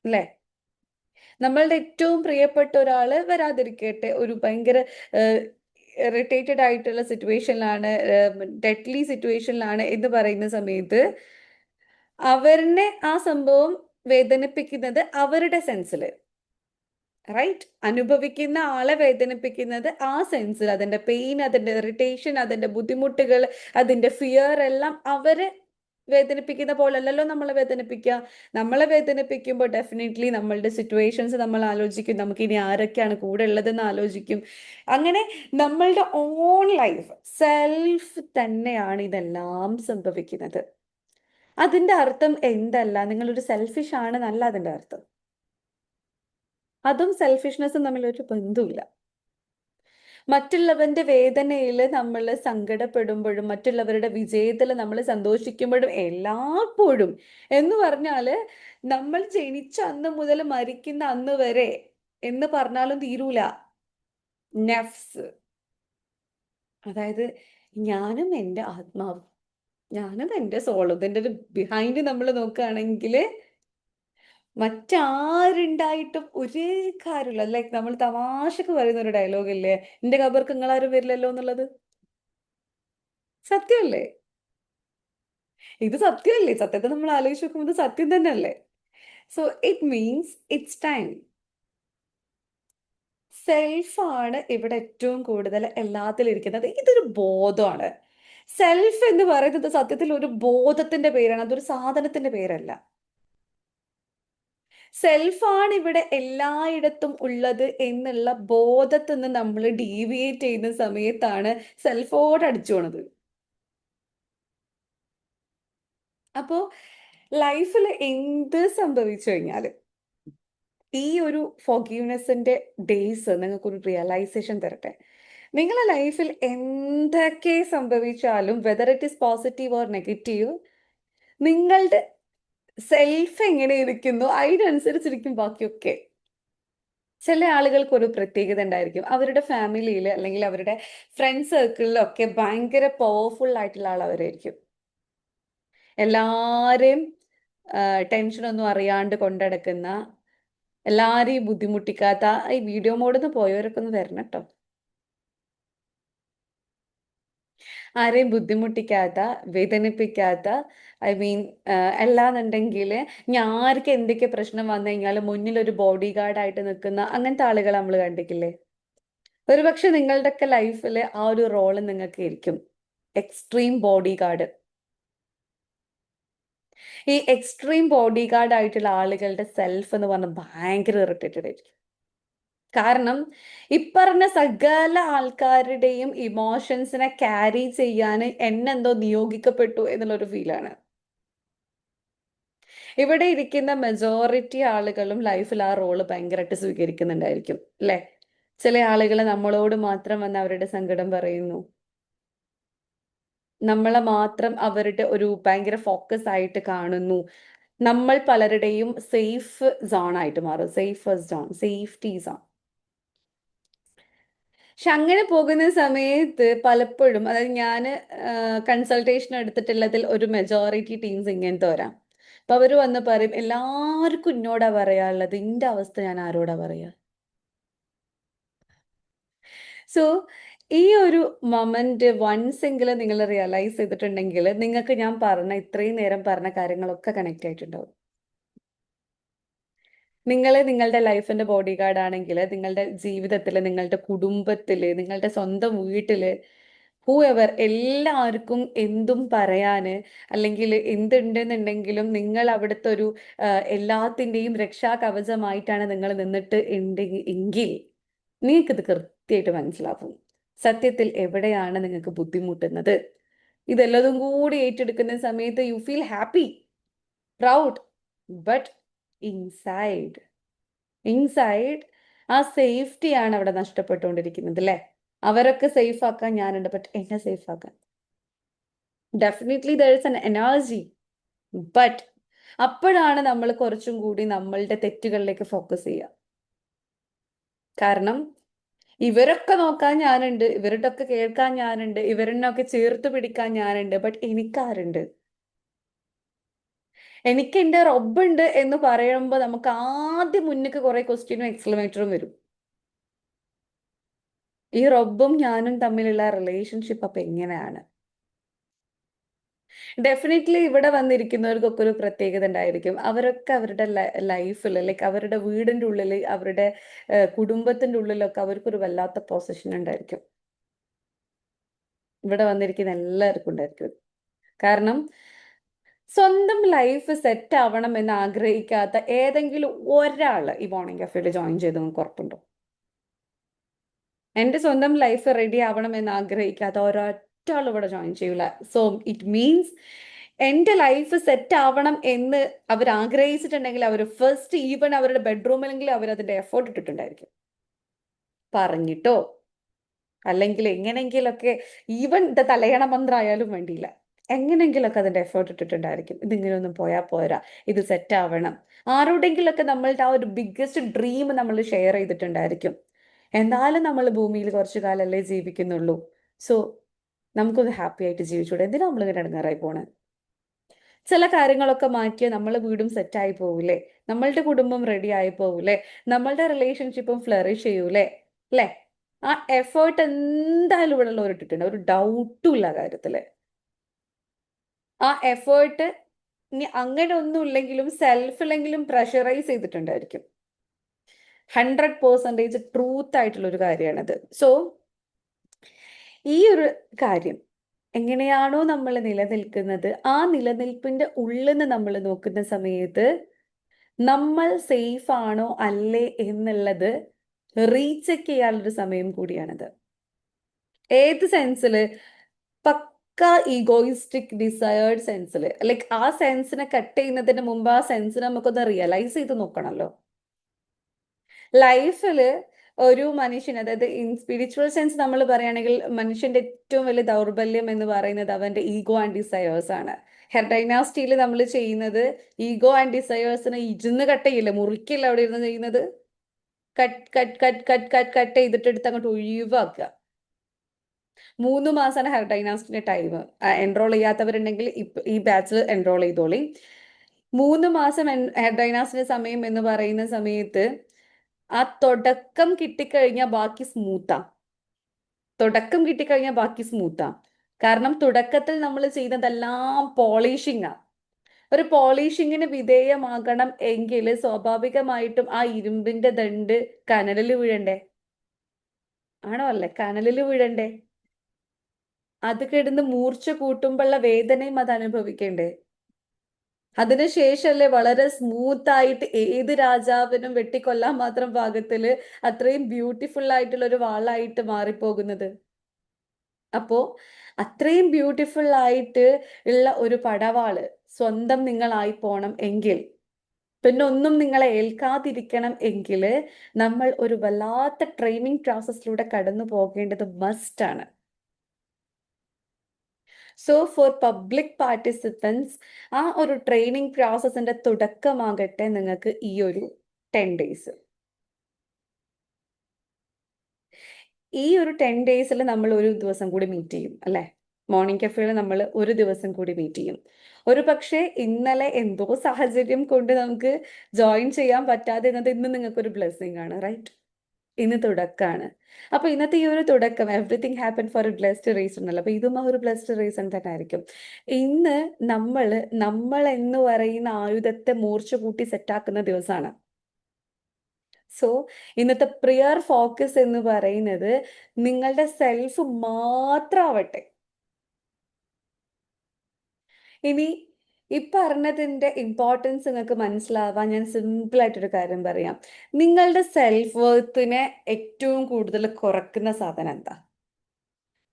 അല്ലേ? നമ്മളുടെ ഏറ്റവും പ്രിയപ്പെട്ട ഒരാള് വരാതിരിക്കട്ടെ, ഒരു ഭയങ്കര ഇറിറ്റേറ്റഡ് ആയിട്ടുള്ള സിറ്റുവേഷനിലാണ്, ഡെഡ്ലി സിറ്റുവേഷനിലാണ് എന്ന് പറയുന്ന സമയത്ത് അവരിനെ ആ സംഭവം വേദനിപ്പിക്കുന്നത് അവരുടെ സെൻസിൽ, റൈറ്റ്? അനുഭവിക്കുന്ന ആളെ വേദനിപ്പിക്കുന്നത് ആ സെൻസിൽ, അതിന്റെ പെയിൻ, അതിന്റെ ഇറിറ്റേഷൻ, അതിന്റെ ബുദ്ധിമുട്ടുകൾ, അതിന്റെ ഫിയർ എല്ലാം അവരെ വേദനിപ്പിക്കുന്ന പോലല്ലല്ലോ നമ്മളെ വേദനിപ്പിക്കുക. നമ്മളെ വേദനിപ്പിക്കുമ്പോൾ ഡെഫിനറ്റ്ലി നമ്മളുടെ സിറ്റുവേഷൻസ് നമ്മൾ ആലോചിക്കും, നമുക്ക് ഇനി ആരൊക്കെയാണ് കൂടെ ഉള്ളതെന്ന് ആലോചിക്കും. അങ്ങനെ നമ്മളുടെ ഓൺ ലൈഫ് സെൽഫ് തന്നെയാണ് ഇതെല്ലാം സംഭവിക്കുന്നത്. അതിന്റെ അർത്ഥം എന്തല്ല, നിങ്ങളൊരു സെൽഫിഷ് ആണെന്നല്ല അതിന്റെ അർത്ഥം. അതും സെൽഫിഷ്നെസ്സും തമ്മിലൊരു ബന്ധമില്ല. മറ്റുള്ളവന്റെ വേദനയിൽ നമ്മൾ സങ്കടപ്പെടുമ്പോഴും മറ്റുള്ളവരുടെ വിജയത്തിൽ നമ്മൾ സന്തോഷിക്കുമ്പോഴും എല്ലായ്പ്പോഴും എന്ന് പറഞ്ഞാല് നമ്മൾ ജനിച്ച അന്ന് മുതൽ മരിക്കുന്ന അന്ന് വരെ എന്ന് പറഞ്ഞാലും തീരൂല. നെഫ്സ്, അതായത് ഞാനും എൻ്റെ ആത്മാവും, ഞാനും എൻ്റെ സോളും. ഇതിൻ്റെ ഒരു ബിഹൈൻഡ് നമ്മൾ നോക്കുകയാണെങ്കിൽ മറ്റാരുണ്ടായിട്ടും ഒരു കാര്യമില്ല. ലൈക്ക് നമ്മൾ തമാശക്ക് പറയുന്ന ഒരു ഡയലോഗ് ഇല്ലേ, എന്റെ ഖബർക്ക് നിങ്ങളാരും വരില്ലല്ലോ എന്നുള്ളത്. സത്യമല്ലേ? ഇത് സത്യമല്ലേ? സത്യത്തെ നമ്മൾ ആലോചിച്ച് നോക്കുമ്പോൾ ഇത് സത്യം തന്നെയല്ലേ? So it means it's time. സെൽഫാണ് ഇവിടെ ഏറ്റവും കൂടുതൽ എല്ലാത്തിലും ഇരിക്കുന്നത്. ഇതൊരു ബോധമാണ്. സെൽഫ് എന്ന് പറയുന്നത് സത്യത്തിൽ ഒരു ബോധത്തിന്റെ പേരാണ്, അതൊരു സാധനത്തിന്റെ പേരല്ല. സെൽഫാണ് ഇവിടെ എല്ലായിടത്തും ഉള്ളത് എന്നുള്ള ബോധത്തിൽ നിന്ന് നമ്മൾ ഡീവിയേറ്റ് ചെയ്യുന്ന സമയത്താണ് സെൽഫോട് അടിച്ചു പോണത്. അപ്പോ ലൈഫിൽ എന്ത് സംഭവിച്ചു കഴിഞ്ഞാലും ഈ ഒരു ഫോർഗീവ്നെസ്സിന്റെ ഡേയ്സ് നിങ്ങൾക്കൊരു റിയലൈസേഷൻ തരട്ടെ. നിങ്ങളുടെ ലൈഫിൽ എന്തൊക്കെ സംഭവിച്ചാലും whether it is positive or negative, നിങ്ങളുടെ സെൽഫ് എങ്ങനെ ഇരിക്കുന്നു അതിനനുസരിച്ചിരിക്കും ബാക്കിയൊക്കെ. ചില ആളുകൾക്ക് ഒരു പ്രത്യേകത ഉണ്ടായിരിക്കും, അവരുടെ ഫാമിലിയിൽ അല്ലെങ്കിൽ അവരുടെ ഫ്രണ്ട് സർക്കിളിലൊക്കെ ഭയങ്കര പവർഫുൾ ആയിട്ടുള്ള ആളവരായിരിക്കും. എല്ലാരെയും ടെൻഷനൊന്നും അറിയാണ്ട് കൊണ്ടടക്കുന്ന, എല്ലാരെയും ബുദ്ധിമുട്ടിക്കാത്ത. ഈ വീഡിയോ മോഡിൽ നിന്ന് പോയവരൊക്കെ ഒന്ന് വരണം കേട്ടോ. ആരെയും ബുദ്ധിമുട്ടിക്കാത്ത, വേദനിപ്പിക്കാത്ത, ഐ മീൻ അല്ലാന്നുണ്ടെങ്കിൽ ആർക്ക് എന്തൊക്കെ പ്രശ്നം വന്നു കഴിഞ്ഞാലും മുന്നിൽ ഒരു ബോഡി ഗാർഡായിട്ട് നിൽക്കുന്ന അങ്ങനത്തെ ആളുകൾ നമ്മൾ കണ്ടിട്ടില്ലേ? ഒരുപക്ഷെ നിങ്ങളുടെയൊക്കെ ലൈഫിൽ ആ ഒരു റോള് നിങ്ങൾക്ക് ഇരിക്കും, എക്സ്ട്രീം ബോഡി ഗാർഡ്. ഈ എക്സ്ട്രീം ബോഡി ഗാർഡ് ആയിട്ടുള്ള ആളുകളുടെ സെൽഫ് എന്ന് പറഞ്ഞാൽ ഭയങ്കര ഇറിറ്റേറ്റഡ് ആയിരിക്കും. കാരണം ഇപ്പറഞ്ഞ സകല ആൾക്കാരുടെയും ഇമോഷൻസിനെ ക്യാരി ചെയ്യാൻ എന്നെന്തോ നിയോഗിക്കപ്പെട്ടു എന്നുള്ളൊരു ഫീലാണ്. ഇവിടെ ഇരിക്കുന്ന മെജോറിറ്റി ആളുകളും ലൈഫിൽ ആ റോള് ഭയങ്കരമായിട്ട് സ്വീകരിക്കുന്നുണ്ടായിരിക്കും, അല്ലെ? ചില ആളുകൾ നമ്മളോട് മാത്രം വന്ന് അവരുടെ സങ്കടം പറയുന്നു, നമ്മളെ മാത്രം അവരുടെ ഒരു ഭയങ്കര ഫോക്കസ് ആയിട്ട് കാണുന്നു. നമ്മൾ പലരുടെയും സേഫ് സോൺ ആയിട്ട് മാറും, സേഫ് സോൺ, സേഫ്റ്റി സോൺ. പക്ഷെ അങ്ങനെ പോകുന്ന സമയത്ത് പലപ്പോഴും, അതായത് ഞാൻ കൺസൾട്ടേഷൻ എടുത്തിട്ടുള്ളതിൽ ഒരു മെജോറിറ്റി ടീംസ് ഇങ്ങനത്തെ വരാം. അപ്പൊ അവര് വന്ന് പറയും, എല്ലാവർക്കും എന്നോടാ പറയാനുള്ളത്, എന്റെ അവസ്ഥ ഞാൻ ആരോടാ പറയാ? സോ ഈ ഒരു മൊമെന്റ് വൺസ് എങ്കിലും നിങ്ങൾ റിയലൈസ് ചെയ്തിട്ടുണ്ടെങ്കിൽ നിങ്ങൾക്ക് ഞാൻ പറഞ്ഞ ഇത്രയും നേരം പറഞ്ഞ കാര്യങ്ങളൊക്കെ കണക്ട് ആയിട്ടുണ്ടാവും. നിങ്ങൾ നിങ്ങളുടെ ലൈഫിന്റെ ബോഡി ഗാർഡ് ആണെങ്കിൽ നിങ്ങളുടെ ജീവിതത്തിൽ, നിങ്ങളുടെ കുടുംബത്തിൽ, നിങ്ങളുടെ സ്വന്തം വീട്ടിൽ, ഹൂഎവർ, എല്ലാവർക്കും എന്തും പറയാന് അല്ലെങ്കിൽ എന്തുണ്ടെന്നുണ്ടെങ്കിലും നിങ്ങൾ അവിടുത്തെ ഒരു എല്ലാത്തിൻ്റെയും രക്ഷാ കവചമായിട്ടാണ് നിങ്ങൾ നിന്നിട്ട് എങ്കിൽ നിങ്ങൾക്കിത് കൃത്യമായിട്ട് മനസ്സിലാവും സത്യത്തിൽ എവിടെയാണ് നിങ്ങൾക്ക് ബുദ്ധിമുട്ടുന്നത്. ഇതെല്ലതും കൂടി ഏറ്റെടുക്കുന്ന സമയത്ത് you feel happy, proud, but inside ആ സേഫ്റ്റിയാണ് അവിടെ നഷ്ടപ്പെട്ടുകൊണ്ടിരിക്കുന്നത് അല്ലേ? അവരൊക്കെ സേഫ് ആക്കാൻ ഞാനുണ്ട്, ബട്ട് എന്നെ സേഫ് ആക്കാൻ definitely there is an energy. But അപ്പോഴാണ് നമ്മൾ കുറച്ചും കൂടി നമ്മളുടെ തെറ്റുകളിലേക്ക് ഫോക്കസ് ചെയ്യുക. കാരണം ഇവരൊക്കെ നോക്കാൻ ഞാനുണ്ട്, ഇവരുടെ ഒക്കെ കേൾക്കാൻ ഞാനുണ്ട്, ഇവരെന്നൊക്കെ ചേർത്ത് പിടിക്കാൻ ഞാനുണ്ട്, ബട്ട് എനിക്കാരുണ്ട്? എനിക്ക് എൻ്റെ റബ്ബുണ്ട് എന്ന് പറയുമ്പോൾ നമുക്ക് ആദ്യം മുന്നിക്ക് കുറെ ക്വസ്റ്റ്യനും എക്സ്ക്ലമേറ്ററും വരും. ഈ റബ്ബും ഞാനും തമ്മിലുള്ള റിലേഷൻഷിപ്പ് അപ്പൊ എങ്ങനെയാണ്? ഡെഫിനറ്റ്ലി ഇവിടെ വന്നിരിക്കുന്നവർക്കൊക്കെ ഒരു പ്രത്യേകത ഉണ്ടായിരിക്കും. അവരൊക്കെ അവരുടെ ലൈഫിൽ, ലൈക്ക് അവരുടെ വീടിന്റെ ഉള്ളിൽ, അവരുടെ കുടുംബത്തിന്റെ ഉള്ളിലൊക്കെ അവർക്കൊരു വല്ലാത്ത പൊസിഷൻ ഉണ്ടായിരിക്കും. ഇവിടെ വന്നിരിക്കുന്ന എല്ലാവർക്കും ഉണ്ടായിരിക്കും. കാരണം സ്വന്തം ലൈഫ് സെറ്റ് ആവണം എന്ന് ആഗ്രഹിക്കാത്ത ഏതെങ്കിലും ഒരാൾ ഈ മോർണിംഗ് കഫേയിൽ ജോയിൻ ചെയ്ത് നിങ്ങൾക്ക് ഉറപ്പുണ്ടോ? എൻ്റെ സ്വന്തം ലൈഫ് റെഡി ആവണം എന്ന് ആഗ്രഹിക്കാത്ത ഒരൊറ്റ ആൾ ഇവിടെ ജോയിൻ ചെയ്യൂല. സോ ഇറ്റ് മീൻസ് എൻ്റെ ലൈഫ് സെറ്റ് ആവണം എന്ന് അവർ ആഗ്രഹിച്ചിട്ടുണ്ടെങ്കിൽ അവർ ഫസ്റ്റ് ഈവൻ അവരുടെ ബെഡ്റൂമിലെങ്കിലും അവർ അതിന്റെ എഫേർട്ട് ഇട്ടിട്ടുണ്ടായിരിക്കും. പറഞ്ഞിട്ടോ അല്ലെങ്കിൽ എങ്ങനെങ്കിലൊക്കെ, ഈവൻ ഇത് തലയണ മന്ത്രമായാലും വേണ്ടിയില്ല, എങ്ങനെങ്കിലൊക്കെ അതിന്റെ എഫേർട്ട് ഇട്ടിട്ടുണ്ടായിരിക്കും. ഇതിങ്ങനെയൊന്നും പോയാൽ പോരാ, ഇത് സെറ്റ് ആവണം. ആരോടെങ്കിലൊക്കെ നമ്മളുടെ ആ ഒരു ബിഗ്ഗസ്റ്റ് ഡ്രീം നമ്മൾ ഷെയർ ചെയ്തിട്ടുണ്ടായിരിക്കും. എന്നാലും നമ്മൾ ഭൂമിയിൽ കുറച്ചു കാലമല്ലേ ജീവിക്കുന്നുള്ളൂ. സോ നമുക്കൊന്ന് ഹാപ്പി ആയിട്ട് ജീവിച്ചൂടെ? എന്തിനാ നമ്മളിങ്ങനെ ഇടങ്ങാറായി പോണേ? ചില കാര്യങ്ങളൊക്കെ മാറ്റിയ നമ്മളെ വീടും സെറ്റായി പോകൂലേ? നമ്മളുടെ കുടുംബം റെഡി ആയി പോകൂലേ? നമ്മളുടെ റിലേഷൻഷിപ്പും ഫ്ലറിഷ് ചെയ്യൂലേ? അല്ലേ? ആ എഫേർട്ട് എന്തായാലും ഇവിടെ ഉള്ളവർ ഇട്ടിട്ടുണ്ട്, ഒരു ഡൗട്ടും ഇല്ല കാര്യത്തില്. ആ എഫേർട്ട് ഇനി അങ്ങനെ ഒന്നും ഇല്ലെങ്കിലും സെൽഫിലെങ്കിലും പ്രഷറൈസ് ചെയ്തിട്ടുണ്ടായിരിക്കും. 100% ട്രൂത്ത് ആയിട്ടുള്ള ഒരു കാര്യമാണത്. സോ ഈ ഒരു കാര്യം എങ്ങനെയാണോ നമ്മൾ നിലനിൽക്കുന്നത്, ആ നിലനിൽപ്പിന്റെ ഉള്ളിൽ നിന്ന് നമ്മൾ നോക്കുന്ന സമയത്ത് നമ്മൾ സേഫ് ആണോ അല്ലേ എന്നുള്ളത് റീചെക്ക് ചെയ്യാനുള്ളൊരു സമയം കൂടിയാണത്. ഏത് സെൻസില്? പക്ക ഈഗോയിസ്റ്റിക് ഡിസയേർഡ് സെൻസിൽ, ലൈക്ക് ആ സെൻസിനെ കട്ട് ചെയ്യുന്നതിന് മുമ്പ് ആ സെൻസിനെ നമുക്കൊന്ന് റിയലൈസ് ചെയ്ത് നോക്കണമല്ലോ. ലൈഫില് ഒരു മനുഷ്യൻ, അതായത് ഇൻ സ്പിരിച്വൽ സെൻസ് നമ്മൾ പറയുകയാണെങ്കിൽ മനുഷ്യന്റെ ഏറ്റവും വലിയ ദൗർബല്യം എന്ന് പറയുന്നത് അവന്റെ ഈഗോ ആൻഡ് ഡിസയേഴ്സ് ആണ്. ഹെർ ഡൈനാസ്റ്റിയിൽ നമ്മൾ ചെയ്യുന്നത് ഈഗോ ആൻഡ് ഡിസയേഴ്സിനെ ഇരുന്ന് കട്ട് ചെയ്യില്ല, മുറിക്കില്ല അവിടെ ഇരുന്ന് ചെയ്യുന്നത്. Cut cut cut cut cut cut ചെയ്തിട്ട് എടുത്ത് അങ്ങോട്ട് ഒഴിവാക്കുക. 3 മാസമാണ് ഹെർ ഡൈനാസ്റ്റിന്റെ ടൈം. എൻറോൾ ചെയ്യാത്തവരുണ്ടെങ്കിൽ ഈ ബാച്ചിൽ എൻറോൾ ചെയ്തോളി. 3 മാസം ഹെർ ഡൈനാസ്റ്റിന്റെ സമയം എന്ന് പറയുന്ന സമയത്ത് ആ തുടക്കം കിട്ടിക്കഴിഞ്ഞാൽ ബാക്കി സ്മൂത്താ. കാരണം തുടക്കത്തിൽ നമ്മൾ ചെയ്യുന്നതെല്ലാം പോളിഷിങ്ങാ. ഒരു പോളിഷിങ്ങിന് വിധേയമാകണം എങ്കിൽ സ്വാഭാവികമായിട്ടും ആ ഇരുമ്പിന്റെ ദണ്ട് കനലിൽ വീഴണ്ടേ? ആണോ? അല്ലേ? കനലിൽ വീഴണ്ടേ? അത് കിടന്ന് മൂർച്ച കൂട്ടുമ്പോഴുള്ള വേദനയും അത് അനുഭവിക്കണ്ടേ? അതിനുശേഷമല്ലേ വളരെ സ്മൂത്ത് ആയിട്ട് ഏത് രാജാവിനും വെട്ടിക്കൊല്ലാൻ മാത്രം പാകത്തില് അത്രയും ബ്യൂട്ടിഫുൾ ആയിട്ടുള്ള ഒരു വാളായിട്ട് മാറിപ്പോകുന്നത്. അപ്പോ അത്രയും ബ്യൂട്ടിഫുൾ ആയിട്ട് ഉള്ള ഒരു പടവാള് സ്വന്തം നിങ്ങളായി പോണം എങ്കിൽ, പിന്നെ ഒന്നും നിങ്ങളെ ഏൽക്കാതിരിക്കണം എങ്കിൽ നമ്മൾ ഒരു വല്ലാത്ത ട്രെയിനിങ് പ്രോസസ്സിലൂടെ കടന്നു പോകേണ്ടത് മസ്റ്റ് ആണ്. സോ ഫോർ പബ്ലിക് പാർട്ടിസിപ്പൻസ് ആ ഒരു ട്രെയിനിങ് പ്രോസസ്സിന്റെ തുടക്കമാകട്ടെ നിങ്ങൾക്ക് ഈ ഒരു 10 ഡേയ്സ്. ഈ ഒരു 10 ഡേയ്സിൽ നമ്മൾ ഒരു ദിവസം കൂടി മീറ്റ് ചെയ്യും അല്ലേ? മോർണിംഗ് കഫേയിൽ നമ്മൾ ഒരു ദിവസം കൂടി മീറ്റ് ചെയ്യും. ഒരു പക്ഷേ ഇന്നലെ എന്തോ സാഹചര്യം കൊണ്ട് നമുക്ക് ജോയിൻ ചെയ്യാൻ പറ്റാതെ എന്നത് ഇന്ന് നിങ്ങൾക്കൊരു ബ്ലെസ്സിങ് ആണ്, റൈറ്റ്? ഇന്ന് തുടക്കമാണ്. അപ്പൊ ഇന്നത്തെ ഈ ഒരു തുടക്കം, everything happen four A blessed reason അല്ല. അപ്പൊ ഇതും ആ ഒരു ബ്ലെസ്ഡ് റീസൺ തന്നെ ആയിരിക്കും. ഇന്ന് നമ്മൾ എന്ന് പറയുന്ന ആയുധത്തെ മൂർച്ച കൂട്ടി സെറ്റാക്കുന്ന ദിവസമാണ്. സോ ഇന്നത്തെ പ്രിയർ ഫോക്കസ് എന്ന് പറയുന്നത് നിങ്ങളുടെ സെൽഫ് മാത്രമാവട്ടെ. ഇനി ഈ പറഞ്ഞതിന്റെ ഇമ്പോർട്ടൻസ് നിങ്ങൾക്ക് മനസ്സിലാവാൻ ഞാൻ സിമ്പിൾ ആയിട്ടൊരു കാര്യം പറയാം. നിങ്ങളുടെ സെൽഫ് വർത്തിനെ ഏറ്റവും കൂടുതൽ കുറക്കുന്ന സാധനം എന്താ?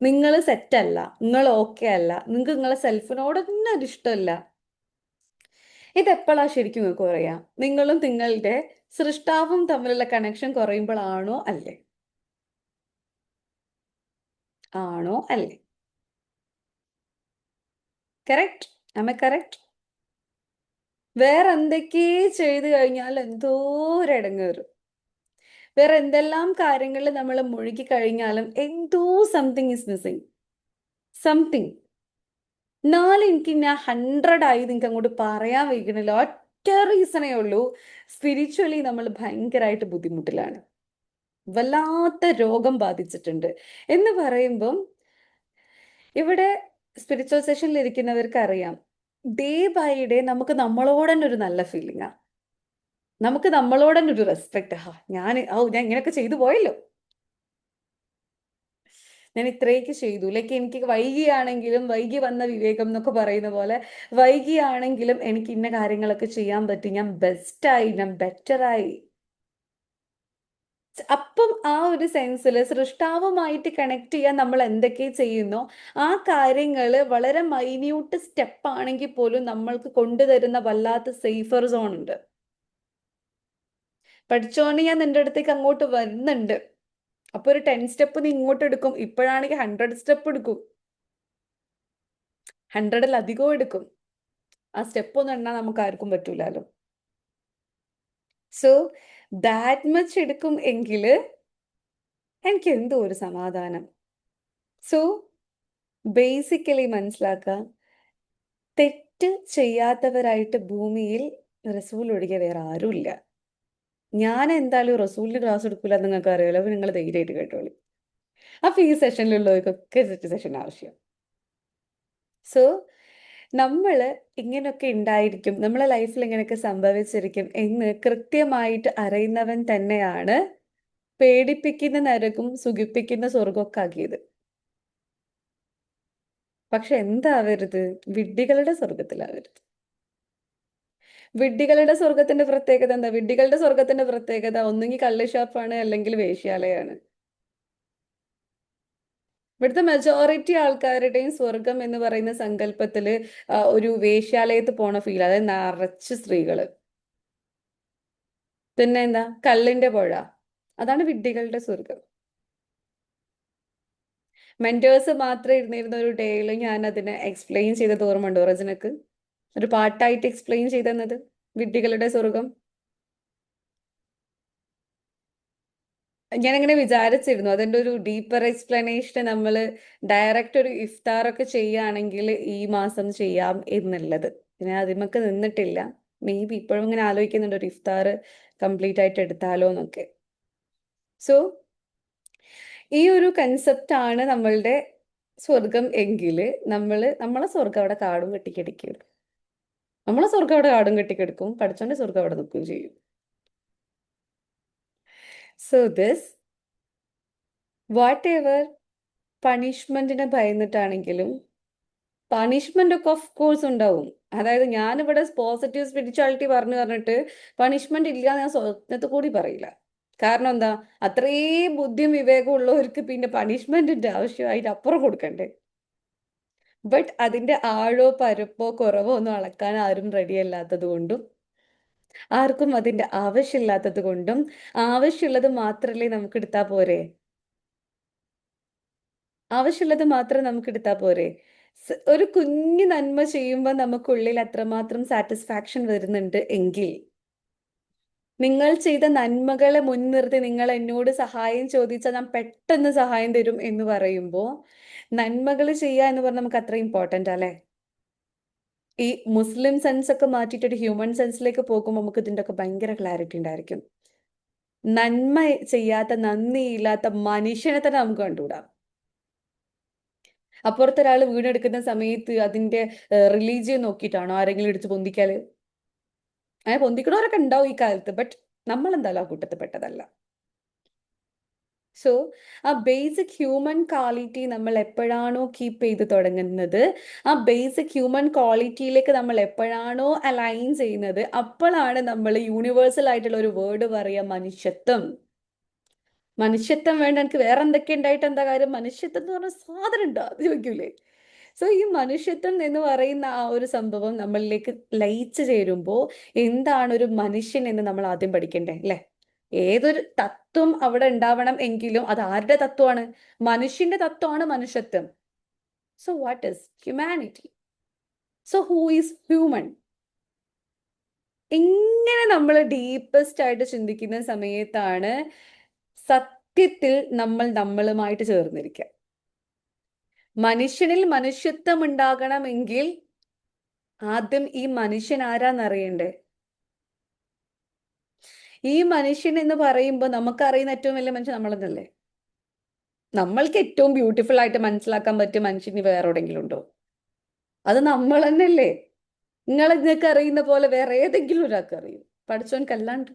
നിങ്ങൾ സെറ്റല്ല, നിങ്ങൾ ഓക്കെ അല്ല, നിങ്ങൾക്ക് നിങ്ങളെ സെൽഫിനോട് തന്നെ ഒരു ഇഷ്ടമില്ല ഇതെപ്പോഴാ ശരിക്കും നിങ്ങൾക്ക് പറയാം? നിങ്ങളും നിങ്ങളുടെ സൃഷ്ടാവും തമ്മിലുള്ള കണക്ഷൻ കുറയുമ്പോഴാണോ അല്ലേ? ആണോ അല്ലേ? കറക്റ്റ്? ആമ കറക്റ്റ്? വേറെ എന്തൊക്കെ ചെയ്ത് കഴിഞ്ഞാൽ എന്തോ ഒരു ഇടങ്ങേറ്. വേറെ എന്തെല്ലാം കാര്യങ്ങളിൽ നമ്മൾ മുഴുകി കഴിഞ്ഞാലും എന്തോ സംതിങ് ഇസ് മിസ്സിങ്. സംതിങ്. എന്നാലും എനിക്ക് ഞാൻ 100 ആയി നിങ്ങൾക്ക് അങ്ങോട്ട് പറയാൻ വയ്ക്കണില്ല. ഒറ്റ റീസണേ ഉള്ളൂ. സ്പിരിച്വലി നമ്മൾ ഭയങ്കരമായിട്ട് ബുദ്ധിമുട്ടിലാണ്. വല്ലാത്ത രോഗം ബാധിച്ചിട്ടുണ്ട് എന്ന് പറയുമ്പം ഇവിടെ സ്പിരിച്വൽ സെഷനിൽ ഇരിക്കുന്നവർക്ക് അറിയാം, ഡേ ബൈ ഡേ നമുക്ക് നമ്മളോട് തന്നെ ഒരു നല്ല ഫീലിംഗാ. നമുക്ക് നമ്മളോട് തന്നെ ഒരു റെസ്പെക്ട്. ഞാൻ ഇങ്ങനെയൊക്കെ ചെയ്തു പോയല്ലോ, ഞാൻ ഇത്രയൊക്കെ ചെയ്തു. ലൈക്ക് എനിക്ക് വൈകിയാണെങ്കിലും, വൈകി വന്ന വിവേകം എന്നൊക്കെ പറയുന്ന പോലെ, വൈകിയാണെങ്കിലും എനിക്ക് ഇന്ന കാര്യങ്ങളൊക്കെ ചെയ്യാൻ പറ്റി, ഞാൻ ബെസ്റ്റായി, ഞാൻ ബെറ്ററായി. അപ്പം ആ ഒരു സെൻസിൽ സൃഷ്ടാവുമായിട്ട് കണക്ട് ചെയ്യാൻ നമ്മൾ എന്തൊക്കെ ചെയ്യുന്നോ ആ കാര്യങ്ങൾ വളരെ മൈന്യൂട്ട് സ്റ്റെപ്പ് ആണെങ്കിൽ പോലും നമ്മൾക്ക് കൊണ്ടുതരുന്ന വല്ലാത്ത സേഫർ സോൺ ഉണ്ട്. പഠിച്ചോണ്ട് ഞാൻ നിന്റെ അടുത്തേക്ക് അങ്ങോട്ട് വരുന്നുണ്ട്. അപ്പൊ ഒരു 10 സ്റ്റെപ്പ് നീ ഇങ്ങോട്ട് എടുക്കും. ഇപ്പോഴാണെങ്കിൽ 100 സ്റ്റെപ്പ് എടുക്കും, 100-ലധികവും എടുക്കും. ആ സ്റ്റെപ്പ് ഒന്നും എണ്ണാൻ നമുക്ക് ആർക്കും പറ്റൂലല്ലോ. സോ ദാറ്റ് മച്ച് എടുക്കും എങ്കിൽ എനിക്ക് എന്തോ ഒരു സമാധാനം. സോ ബേസിക്കലി മനസ്സിലാക്കുക, തെറ്റ് ചെയ്യാത്തവരായിട്ട് ഭൂമിയിൽ റസൂൽ ഒഴികെ വേറെ ആരുമില്ല. ഞാൻ എന്തായാലും റസൂലിന് ക്ലാസ് എടുക്കില്ല എന്ന് നിങ്ങൾക്ക് അറിയാലോ. അപ്പൊ നിങ്ങൾ ധൈര്യമായിട്ട് കേട്ടോളൂ. അപ്പൊ ഈ സെഷനിലുള്ളവർക്കൊക്കെ സെറ്റ് സെഷൻ ആവശ്യം. സോ നമ്മൾ ഇങ്ങനെയൊക്കെ ഉണ്ടായിരിക്കും, നമ്മളെ ലൈഫിൽ ഇങ്ങനെയൊക്കെ സംഭവിച്ചിരിക്കും എന്ന് കൃത്യമായിട്ട് അറിയുന്നവൻ തന്നെയാണ് പേടിപ്പിക്കുന്ന നരകവും സുഖിപ്പിക്കുന്ന സ്വർഗമൊക്കെ ആക്കിയത്. പക്ഷെ എന്താവരുത്? വിഡ്ഢികളുടെ സ്വർഗത്തിലാവരുത്. വിഡ്ഢികളുടെ സ്വർഗത്തിന്റെ പ്രത്യേകത എന്താ? വിഡ്ഢികളുടെ സ്വർഗത്തിന്റെ പ്രത്യേകത ഒന്നുകിൽ കള്ളുഷാപ്പാണ്, അല്ലെങ്കിൽ വേശ്യാലയാണ്. ഇവിടുത്തെ മെജോറിറ്റി ആൾക്കാരുടെയും സ്വർഗം എന്ന് പറയുന്ന സങ്കല്പത്തില് ഒരു വേശ്യാലയത്ത് പോണ ഫീൽ, അതായത് നിറച്ച് സ്ത്രീകള്. പിന്നെ എന്താ? കള്ളിന്റെ പുഴ. അതാണ് വിഡ്ഢികളുടെ സ്വർഗം. മെന്റേഴ്സ് മാത്രം ഇരുന്നിരുന്ന ഒരു ഡേയിൽ ഞാൻ അതിനെ എക്സ്പ്ലെയിൻ ചെയ്തത് ഓർമ്മയുണ്ടോ റജനക്ക്? ഒരു പാട്ടായിട്ട് എക്സ്പ്ലെയിൻ ചെയ്തെന്നത് വിഡ്ഢികളുടെ സ്വർഗം. ഞാനങ്ങനെ വിചാരിച്ചിരുന്നു അതിൻ്റെ ഒരു ഡീപ്പർ എക്സ്പ്ലനേഷൻ നമ്മൾ ഡയറക്റ്റ് ഒരു ഇഫ്താറൊക്കെ ചെയ്യുകയാണെങ്കിൽ ഈ മാസം ചെയ്യാം എന്നുള്ളത്. ഞാൻ അതിമൊക്കെ നിന്നിട്ടില്ല. മേ ബി ഇപ്പോഴും ഇങ്ങനെ ആലോചിക്കുന്നുണ്ട് ഒരു ഇഫ്താർ കംപ്ലീറ്റ് ആയിട്ട് എടുത്താലോ എന്നൊക്കെ. സോ ഈ ഒരു കൺസെപ്റ്റ് ആണ് നമ്മളുടെ സ്വർഗം എങ്കിൽ നമ്മളെ സ്വർഗം അവിടെ കാടും കെട്ടിക്കെടുക്കും. നമ്മളെ സ്വർഗം അവിടെ കാടും കെട്ടിക്കെടുക്കും, പഠിച്ചോന്റെ സ്വർഗം അവിടെ നിൽക്കുകയും ചെയ്യും. സോ ദിസ് വാട്ട് എവർ പണിഷ്മെന്റിനെ ഭയന്നിട്ടാണെങ്കിലും പണിഷ്മെന്റ് ഒക്കെ ഓഫ് കോഴ്സ് ഉണ്ടാവും. അതായത് ഞാനിവിടെ പോസിറ്റീവ് സ്പിരിച്വാലിറ്റി പറഞ്ഞിട്ട് പണിഷ്മെന്റ് ഇല്ല ഞാൻ സ്വപ്നത്തിൽ കൂടി പറയില്ല. കാരണം എന്താ? അത്രയും ബുദ്ധിയും വിവേകവും ഉള്ളവർക്ക് പിന്നെ പണിഷ്മെന്റിന്റെ ആവശ്യമായിട്ട് അപ്പുറം കൊടുക്കണ്ടേ. ബട്ട് അതിന്റെ ആഴോ പരപ്പോ കുറവോ ഒന്നും അളക്കാൻ ആരും റെഡി അല്ലാത്തത് കൊണ്ടും ആർക്കും അതിന്റെ ആവശ്യമില്ലാത്തത് കൊണ്ടും ആവശ്യമുള്ളത് മാത്രമല്ലേ നമുക്ക് എടുത്താൽ പോരെ. ആവശ്യമുള്ളത് മാത്രം നമുക്ക് എടുത്താൽ പോരെ. ഒരു കുഞ്ഞു നന്മ ചെയ്യുമ്പോൾ നമുക്കുള്ളിൽ അത്രമാത്രം സാറ്റിസ്ഫാക്ഷൻ വരുന്നുണ്ട് എങ്കിൽ, നിങ്ങൾ ചെയ്ത നന്മകളെ മുൻനിർത്തി നിങ്ങൾ എന്നോട് സഹായം ചോദിച്ചാൽ ഞാൻ പെട്ടെന്ന് സഹായം തരും എന്ന് പറയുമ്പോൾ നന്മകൾ ചെയ്യുക എന്ന് പറഞ്ഞാൽ നമുക്ക് അത്ര ഇമ്പോർട്ടൻ്റ് അല്ലേ? ഈ മുസ്ലിം സെൻസ് ഒക്കെ മാറ്റിയിട്ട് ഒരു ഹ്യൂമൻ സെൻസിലേക്ക് പോകുമ്പോൾ നമുക്ക് ഇതിൻ്റെ ഒക്കെ ഭയങ്കര ക്ലാരിറ്റി ഉണ്ടായിരിക്കും. നന്മ ചെയ്യാത്ത, നന്ദിയില്ലാത്ത മനുഷ്യനെ തന്നെ നമുക്ക് കണ്ടുകൂടാം. അപ്പുറത്തൊരാൾ വീണെടുക്കുന്ന സമയത്ത് അതിന്റെ റിലീജിയൻ നോക്കിയിട്ടാണോ ആരെങ്കിലും എടുത്ത് പൊന്തിക്കാല്? അങ്ങനെ പൊന്തിക്കണവരൊക്കെ ഉണ്ടാവും ഈ കാലത്ത്. ബട്ട് നമ്മൾ എന്തായാലും ആ കൂട്ടത്തിൽ പെട്ടതല്ല. സോ ആ ബേസിക് ഹ്യൂമൻ ക്വാളിറ്റി നമ്മൾ എപ്പോഴാണോ കീപ്പ് ചെയ്ത് തുടങ്ങുന്നത്, ആ ബേസിക് ഹ്യൂമൻ ക്വാളിറ്റിയിലേക്ക് നമ്മൾ എപ്പോഴാണോ അലൈൻ ചെയ്യുന്നത്, അപ്പോഴാണ് നമ്മൾ യൂണിവേഴ്സൽ ആയിട്ടുള്ള ഒരു വേർഡ് പറയുക, മനുഷ്യത്വം. മനുഷ്യത്വം വേണ്ട എനിക്ക് വേറെ എന്തൊക്കെ ഉണ്ടായിട്ട് എന്താ കാര്യം? മനുഷ്യത്വം എന്ന് പറഞ്ഞ സാധനം ഉണ്ടോ അത് ചോദിക്കൂലേ? സോ ഈ മനുഷ്യത്വം എന്ന് പറയുന്ന ആ ഒരു സംഭവം നമ്മളിലേക്ക് ലയിച്ചു ചേരുമ്പോൾ എന്താണ് ഒരു മനുഷ്യൻ എന്ന് നമ്മൾ ആദ്യം പഠിക്കണ്ടേ അല്ലെ? ഏതൊരു തത്വം അവിടെ ഉണ്ടാവണം എങ്കിലും അത് ആരുടെ തത്വമാണ്? മനുഷ്യന്റെ തത്വമാണ് മനുഷ്യത്വം. So what is humanity? So who is human? ഇങ്ങനെ നമ്മൾ ഡീപ്പസ്റ്റ് ആയിട്ട് ചിന്തിക്കുന്ന സമയത്താണ് സത്യത്തിൽ നമ്മൾ നമ്മളുമായിട്ട് ചേർന്നിരിക്കുക. മനുഷ്യനിൽ മനുഷ്യത്വം ഉണ്ടാകണമെങ്കിൽ ആദ്യം ഈ മനുഷ്യൻ ആരാന്നറിയണ്ടേ? ഈ മനുഷ്യൻ എന്ന് പറയുമ്പോൾ നമുക്കറിയുന്ന ഏറ്റവും വലിയ മനുഷ്യൻ നമ്മളെന്നല്ലേ? നമ്മൾക്ക് ഏറ്റവും ബ്യൂട്ടിഫുൾ ആയിട്ട് മനസ്സിലാക്കാൻ പറ്റിയ മനുഷ്യന് വേറെ എവിടെയെങ്കിലും ഉണ്ടോ? അത് നമ്മൾ തന്നെയല്ലേ? നിങ്ങൾക്ക് അറിയുന്ന പോലെ വേറെ ഏതെങ്കിലും ഒരാൾക്ക് അറിയും? പഠിച്ചവൻക്കല്ലാണ്ട്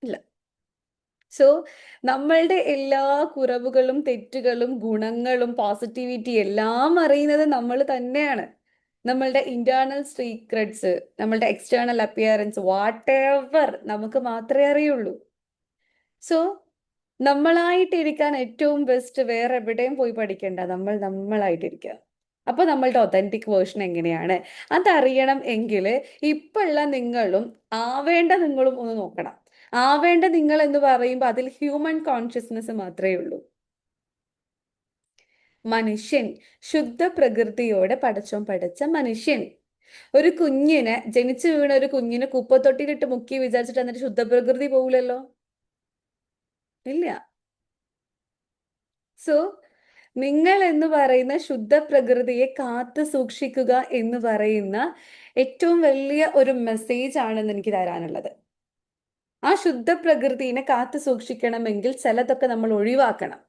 ഇല്ല. സോ നമ്മളുടെ എല്ലാ കുറവുകളും തെറ്റുകളും ഗുണങ്ങളും പോസിറ്റിവിറ്റി എല്ലാം അറിയുന്നത് നമ്മൾ തന്നെയാണ്. നമ്മളുടെ ഇന്റേണൽ സീക്രട്സ്, നമ്മളുടെ എക്സ്റ്റേണൽ അപ്പിയറൻസ്, വാട്ട് എവർ നമുക്ക് മാത്രമേ അറിയുള്ളൂ. സോ നമ്മളായിട്ടിരിക്കാൻ ഏറ്റവും ബെസ്റ്റ് വേറെ എവിടെയും പോയി പഠിക്കണ്ട, നമ്മളായിട്ടിരിക്കുക. അപ്പൊ നമ്മളുടെ ഒതന്റിക് വേർഷൻ എങ്ങനെയാണ് അതറിയണം എങ്കിൽ ഇപ്പോഴുള്ള നിങ്ങളും ആവേണ്ട നിങ്ങളും ഒന്ന് നോക്കണം. ആവേണ്ട നിങ്ങൾ എന്ന് പറയുമ്പോൾ അതിൽ ഹ്യൂമൻ കോൺഷ്യസ്നെസ് മാത്രമേ ഉള്ളൂ. മനുഷ്യൻ, ശുദ്ധ പ്രകൃതിയോടെ പടച്ചോൻ പഠിച്ച മനുഷ്യൻ. ഒരു കുഞ്ഞിനെ, ജനിച്ചു വീണ ഒരു കുഞ്ഞിനെ കുപ്പത്തൊട്ടിയിലിട്ട് മുക്കി വിചാരിച്ചിട്ട് എന്നിട്ട് ശുദ്ധ പ്രകൃതി പോകില്ലല്ലോ, ഇല്ല. സോ നിങ്ങൾ എന്ന് പറയുന്ന ശുദ്ധ പ്രകൃതിയെ കാത്തു സൂക്ഷിക്കുക എന്ന് പറയുന്ന ഏറ്റവും വലിയ ഒരു മെസ്സേജ് ആണെന്ന് എനിക്ക് തരാനുള്ളത്. ആ ശുദ്ധ പ്രകൃതിനെ കാത്തു സൂക്ഷിക്കണമെങ്കിൽ ചിലതൊക്കെ നമ്മൾ ഒഴിവാക്കണം.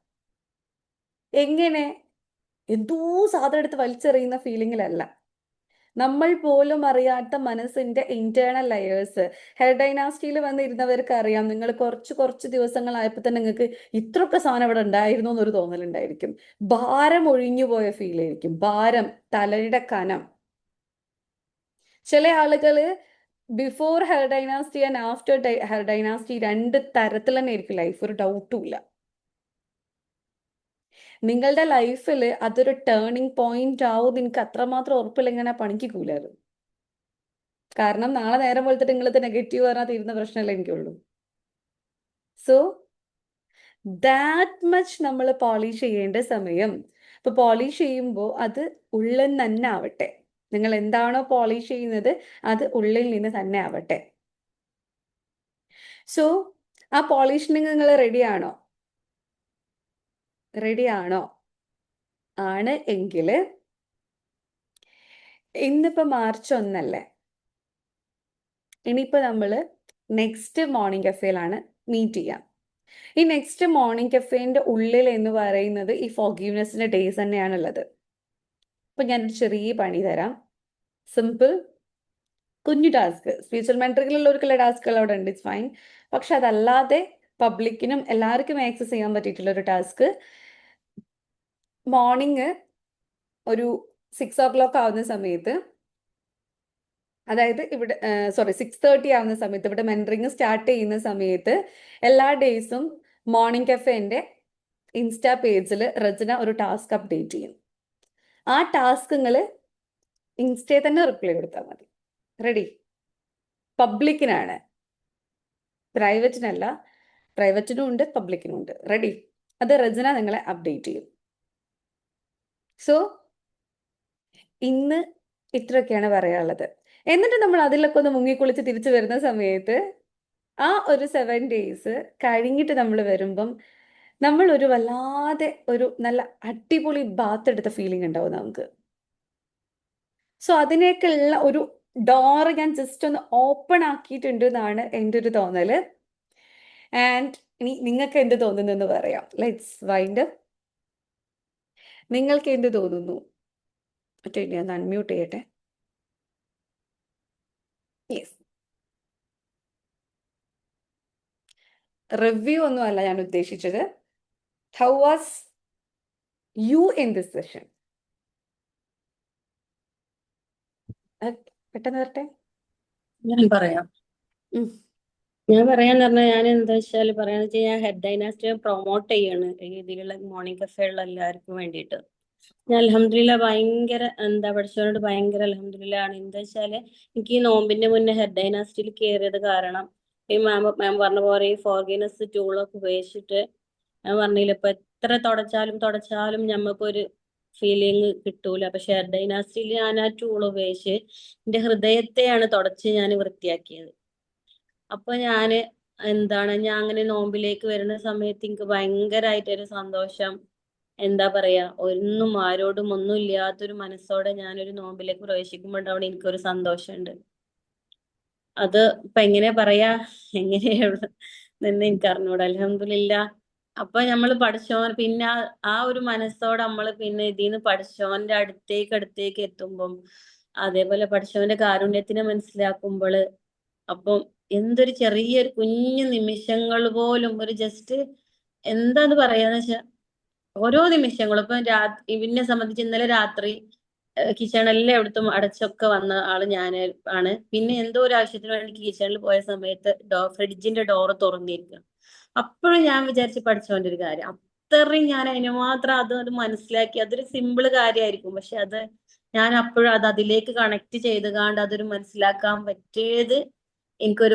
എങ്ങനെ? എന്തോ സാധനം എടുത്ത് വലിച്ചെറിയുന്ന ഫീലിങ്ങിലല്ല. നമ്മൾ പോലും അറിയാത്ത മനസ്സിന്റെ ഇന്റേണൽ ലെയേഴ്സ്. ഹെയർ ഡൈനാസ്റ്റിയിൽ വന്നിരുന്നവർക്ക് അറിയാം, നിങ്ങൾ കുറച്ച് ദിവസങ്ങളായപ്പോൾ തന്നെ നിങ്ങൾക്ക് ഇത്രയൊക്കെ സാധനം ഇവിടെ ഉണ്ടായിരുന്നു എന്നൊരു തോന്നലുണ്ടായിരിക്കും. ഭാരം ഒഴിഞ്ഞുപോയ ഫീൽ ആയിരിക്കും. ഭാരം, തലയുടെ കനം. ചില ആളുകള് before hair dynasty and after hair dynasty രണ്ട് തരത്തിൽ തന്നെ ആയിരിക്കും ലൈഫ്, ഒരു ഡൗട്ടും ഇല്ല. നിങ്ങളുടെ ലൈഫിൽ അതൊരു ടേണിംഗ് പോയിന്റ് ആവും എനിക്ക് അത്രമാത്രം ഉറപ്പില്ലെങ്കിൽ ഞാൻ പണിക്ക് കൂലായിരുന്നു. കാരണം നാളെ നേരം പോലത്തെ നിങ്ങളത് നെഗറ്റീവ് പറഞ്ഞാൽ തീരുന്ന പ്രശ്നമല്ലേ എനിക്കുള്ളൂ. സോ ദാറ്റ് മച്ച് നമ്മൾ പോളിഷ് ചെയ്യേണ്ട സമയം. ഇപ്പൊ പോളിഷ് ചെയ്യുമ്പോൾ അത് ഉള്ളിൽ തന്നെ ആവട്ടെ. നിങ്ങൾ എന്താണോ പോളിഷ് ചെയ്യുന്നത് അത് ഉള്ളിൽ നിന്ന് തന്നെ ആവട്ടെ. സോ ആ പോളിഷിന് നിങ്ങൾ റെഡിയാണോ? റെഡിയാണോ? ആണ് എങ്കിൽ ഇന്നിപ്പോ മാർച്ച് 1 ഇനിയിപ്പോ നമ്മൾ നെക്സ്റ്റ് മോർണിംഗ് കഫേയിലാണ് മീറ്റ് ചെയ്യാം. ഈ നെക്സ്റ്റ് മോർണിംഗ് കഫേന്റെ ഉള്ളിൽ എന്ന് പറയുന്നത് ഈ ഫോർഗീവ്നെസ്സിന്റെ ഡേയ്സ് തന്നെയാണുള്ളത്. അപ്പൊ ഞാനൊരു ചെറിയ പണി തരാം. സിമ്പിൾ കുഞ്ഞു ടാസ്ക്. സ്പിരിച്വൽ മെന്ററിലുള്ള ടാസ്കുകൾ അവിടെ ഉണ്ട്, ഇറ്റ്സ് ഫൈൻ. പക്ഷെ അതല്ലാതെ പബ്ലിക്കിനും എല്ലാവർക്കും ആക്സസ് ചെയ്യാൻ പറ്റിയിട്ടുള്ള ഒരു ടാസ്ക്. മോർണിംഗ് ഒരു 6 o'clock ആവുന്ന സമയത്ത്, അതായത് ഇവിടെ 6:30 ആവുന്ന സമയത്ത്, ഇവിടെ മെന്ററിങ് സ്റ്റാർട്ട് ചെയ്യുന്ന സമയത്ത് എല്ലാ ഡേയ്സും മോർണിംഗ് കഫേന്റെ ഇൻസ്റ്റാ പേജിൽ റജന ഒരു ടാസ്ക് അപ്ഡേറ്റ് ചെയ്യും. ആ ടാസ്കുകൾ ഇൻസ്റ്റയിൽ തന്നെ റിപ്ലൈ കൊടുത്താൽ മതി. റെഡി? പബ്ലിക്കിനാണ്, പ്രൈവറ്റിനല്ല. പ്രൈവറ്റിനും ഉണ്ട്, പബ്ലിക്കിനും ഉണ്ട്. റെഡി? അത് റജന നിങ്ങളെ അപ്ഡേറ്റ് ചെയ്യും. സോ ഇന്ന് ഇത്രയൊക്കെയാണ് പറയാനുള്ളത്. എന്നിട്ട് നമ്മൾ അതിലൊക്കെ ഒന്ന് മുങ്ങിക്കുളിച്ച് തിരിച്ചു വരുന്ന സമയത്ത് ആ ഒരു 7 days കഴിഞ്ഞിട്ട് നമ്മൾ വരുമ്പം നമ്മൾ ഒരു വല്ലാതെ ഒരു നല്ല അടിപൊളി ബാത്ത് എടുത്ത ഫീലിംഗ് ഉണ്ടാവും നമുക്ക്. സോ അതിനേക്കുള്ള ഒരു ഡോറ് ഞാൻ ജസ്റ്റ് ഒന്ന് ഓപ്പൺ ആക്കിയിട്ടുണ്ട് എന്നാണ് എൻ്റെ ഒരു തോന്നല്. ആൻഡ് ഇനി നിങ്ങൾക്ക് എന്ത് തോന്നുന്നെന്ന് പറയാം. Let's wind up. നിങ്ങൾക്ക് എന്ത് തോന്നുന്നു? മറ്റേ ഞാൻ അൺമ്യൂട്ട് ചെയ്യട്ടെ. യെസ്. റിവ്യൂ ഒന്നുമല്ല ഞാൻ ഉദ്ദേശിച്ചത്. How was you in this session? പെട്ടെന്ന് വരട്ടെ. ഞാൻ പറയാം. ഉം. ഞാൻ പറയാന്ന് പറഞ്ഞാൽ ഞാൻ എന്താ വെച്ചാൽ പറയാന്ന് വെച്ചാൽ ഞാൻ ഹെഡ് ഡൈനാസ്റ്റിയെ പ്രൊമോട്ട് ചെയ്യാണ് ഈ ഇതിലുള്ള മോർണിംഗ് കഫേയുള്ള എല്ലാവർക്കും വേണ്ടിയിട്ട്. ഞാൻ അൽഹംദുലില്ലാ ഭയങ്കര എന്താ പഠിച്ചവനോട് ഭയങ്കര അൽഹംദുലില്ലാ ആണ്. എന്താ വെച്ചാല് എനിക്ക് ഈ നോമ്പിന്റെ മുന്നേ ഹെഡ് ഡൈനാസ്റ്റിയിൽ കയറിയത് കാരണം ഈ മാം പറഞ്ഞ പോലെ ഈ ഫോർഗിനെസ് ടൂളൊക്കെ ഉപയോഗിച്ചിട്ട് ഞാൻ പറഞ്ഞില്ല ഇപ്പൊ എത്ര തുടച്ചാലും ഞമ്മക്കൊരു ഫീലിംഗ് കിട്ടൂല. പക്ഷെ ഹെഡ് ഡൈനാസ്റ്റിയിൽ ഞാൻ ആ ടൂൾ ഉപയോഗിച്ച് എന്റെ ഹൃദയത്തെയാണ് തുടച്ച് ഞാൻ വൃത്തിയാക്കിയത്. അപ്പൊ ഞാന് ഞാൻ അങ്ങനെ നോമ്പിലേക്ക് വരുന്ന സമയത്ത് എനിക്ക് ഭയങ്കരമായിട്ടൊരു സന്തോഷം. എന്താ പറയാ, ഒന്നും ആരോടും ഒന്നും ഇല്ലാത്തൊരു മനസ്സോടെ ഞാനൊരു നോമ്പിലേക്ക് പ്രവേശിക്കുമ്പോഴാണ് എനിക്കൊരു സന്തോഷമുണ്ട്. അത് ഇപ്പൊ എങ്ങനെ പറയാ, എങ്ങനെയാണ് എന്ന് എനിക്ക് അറിഞ്ഞൂടാ. അൽഹംദുലില്ലാ. അപ്പൊ നമ്മള് പഠിച്ചോൻ പിന്നെ ആ ഒരു മനസ്സോടെ നമ്മള് പിന്നെ ഇതിന്ന് പഠിച്ചോന്റെ അടുത്തേക്ക് എത്തുമ്പം അതേപോലെ പഠിച്ചവന്റെ കാരുണ്യത്തിനെ മനസ്സിലാക്കുമ്പോള് അപ്പം എന്തൊരു ചെറിയൊരു കുഞ്ഞു നിമിഷങ്ങൾ പോലും ഒരു ജസ്റ്റ് എന്താന്ന് പറയാന്ന് വെച്ചാ ഓരോ നിമിഷങ്ങളും ഇപ്പൊ ഇവനെ സംബന്ധിച്ച് ഇന്നലെ രാത്രി കിച്ചണിലെ എവിടുത്തും അടച്ചൊക്കെ വന്ന ആള് ഞാൻ ആണ്. പിന്നെ എന്തോ ഒരു ആവശ്യത്തിന് വേണ്ടി കിച്ചണിൽ പോയ സമയത്ത് ഫ്രിഡ്ജിന്റെ ഡോറ് തുറന്നിരിക്കുക. അപ്പോഴും ഞാൻ വിചാരിച്ച് പഠിച്ചോന്റെ ഒരു കാര്യം അത്രയും ഞാൻ അതിന് മാത്രം അത് മനസ്സിലാക്കി. അതൊരു സിമ്പിള് കാര്യമായിരിക്കും, പക്ഷെ അത് ഞാൻ അപ്പോഴും അതിലേക്ക് കണക്ട് ചെയ്ത് കാണ്ട് അതൊരു മനസ്സിലാക്കാൻ പറ്റിയത് എനിക്കൊരു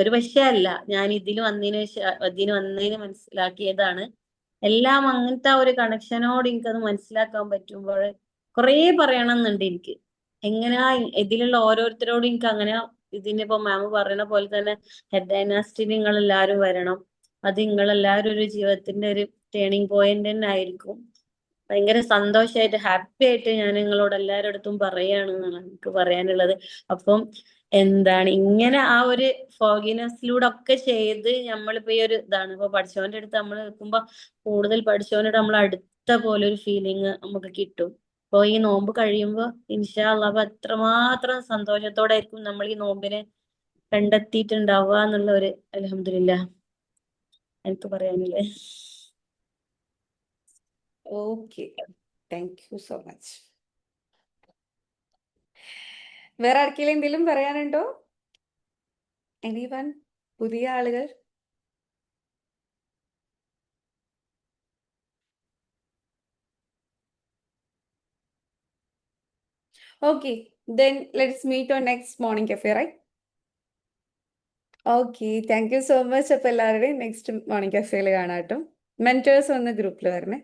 ഒരു പക്ഷേ അല്ല, ഞാൻ ഇതിന് വന്നതിന് മനസ്സിലാക്കിയതാണ്. എല്ലാം അങ്ങനത്തെ ഒരു കണക്ഷനോട് എനിക്കത് മനസ്സിലാക്കാൻ പറ്റുമ്പോൾ കുറേ പറയണമെന്നുണ്ട് എനിക്ക്. എങ്ങനെയാ ഇതിലുള്ള ഓരോരുത്തരോടും എനിക്ക് അങ്ങനെ ഇതിനിപ്പോ മാം പറയുന്ന പോലെ തന്നെ ഹെഡ് ഡൈനാസ്റ്റി നിങ്ങൾ എല്ലാവരും വരണം. അത് നിങ്ങളെല്ലാവരും ഒരു ജീവിതത്തിന്റെ ഒരു ടേണിംഗ് പോയിന്റ് തന്നെ ആയിരിക്കും. ഭയങ്കര സന്തോഷമായിട്ട് ഹാപ്പി ആയിട്ട് ഞാൻ നിങ്ങളോട് എല്ലാവരുടെ അടുത്തും പറയാണെന്നാണ് എനിക്ക് പറയാനുള്ളത്. അപ്പം ഇങ്ങനെ ആ ഒരു ഫോഗിനെസ്സിലൂടെ ഒക്കെ ചെയ്ത് നമ്മളിപ്പോ ഈ ഒരു ഇതാണ് ഇപ്പൊ പഠിച്ചവന്റെ അടുത്ത് നമ്മൾ നിൽക്കുമ്പോ കൂടുതൽ പഠിച്ചവനോട് നമ്മൾ അടുത്ത പോലെ ഒരു ഫീലിംഗ് നമുക്ക് കിട്ടും. അപ്പൊ ഈ നോമ്പ് കഴിയുമ്പോ ഇൻഷാ അല്ലാഹ് അപ്പൊ എത്രമാത്രം സന്തോഷത്തോടെ ആയിരിക്കും നമ്മൾ ഈ നോമ്പിനെ കണ്ടെത്തിയിട്ടുണ്ടാവുക എന്നുള്ള ഒരു അൽഹംദുലില്ലാ എനിക്ക് പറയാനുള്ളത്. Okay, thank you so much. വേറെ ആർക്കെങ്കിലും എന്തെങ്കിലും പറയാനുണ്ടോ? എനിവൺ? പുതിയ ആളുകൾ? Okay, then let's meet on next morning cafe, right? Okay, thank you so much. അപ്പൊ എല്ലാവരുടെയും നെക്സ്റ്റ് മോർണിംഗ് കഫേയിൽ കാണാം കേട്ടോ. മെന്റേഴ്സ് വന്ന് ഗ്രൂപ്പിൽ വരണേ.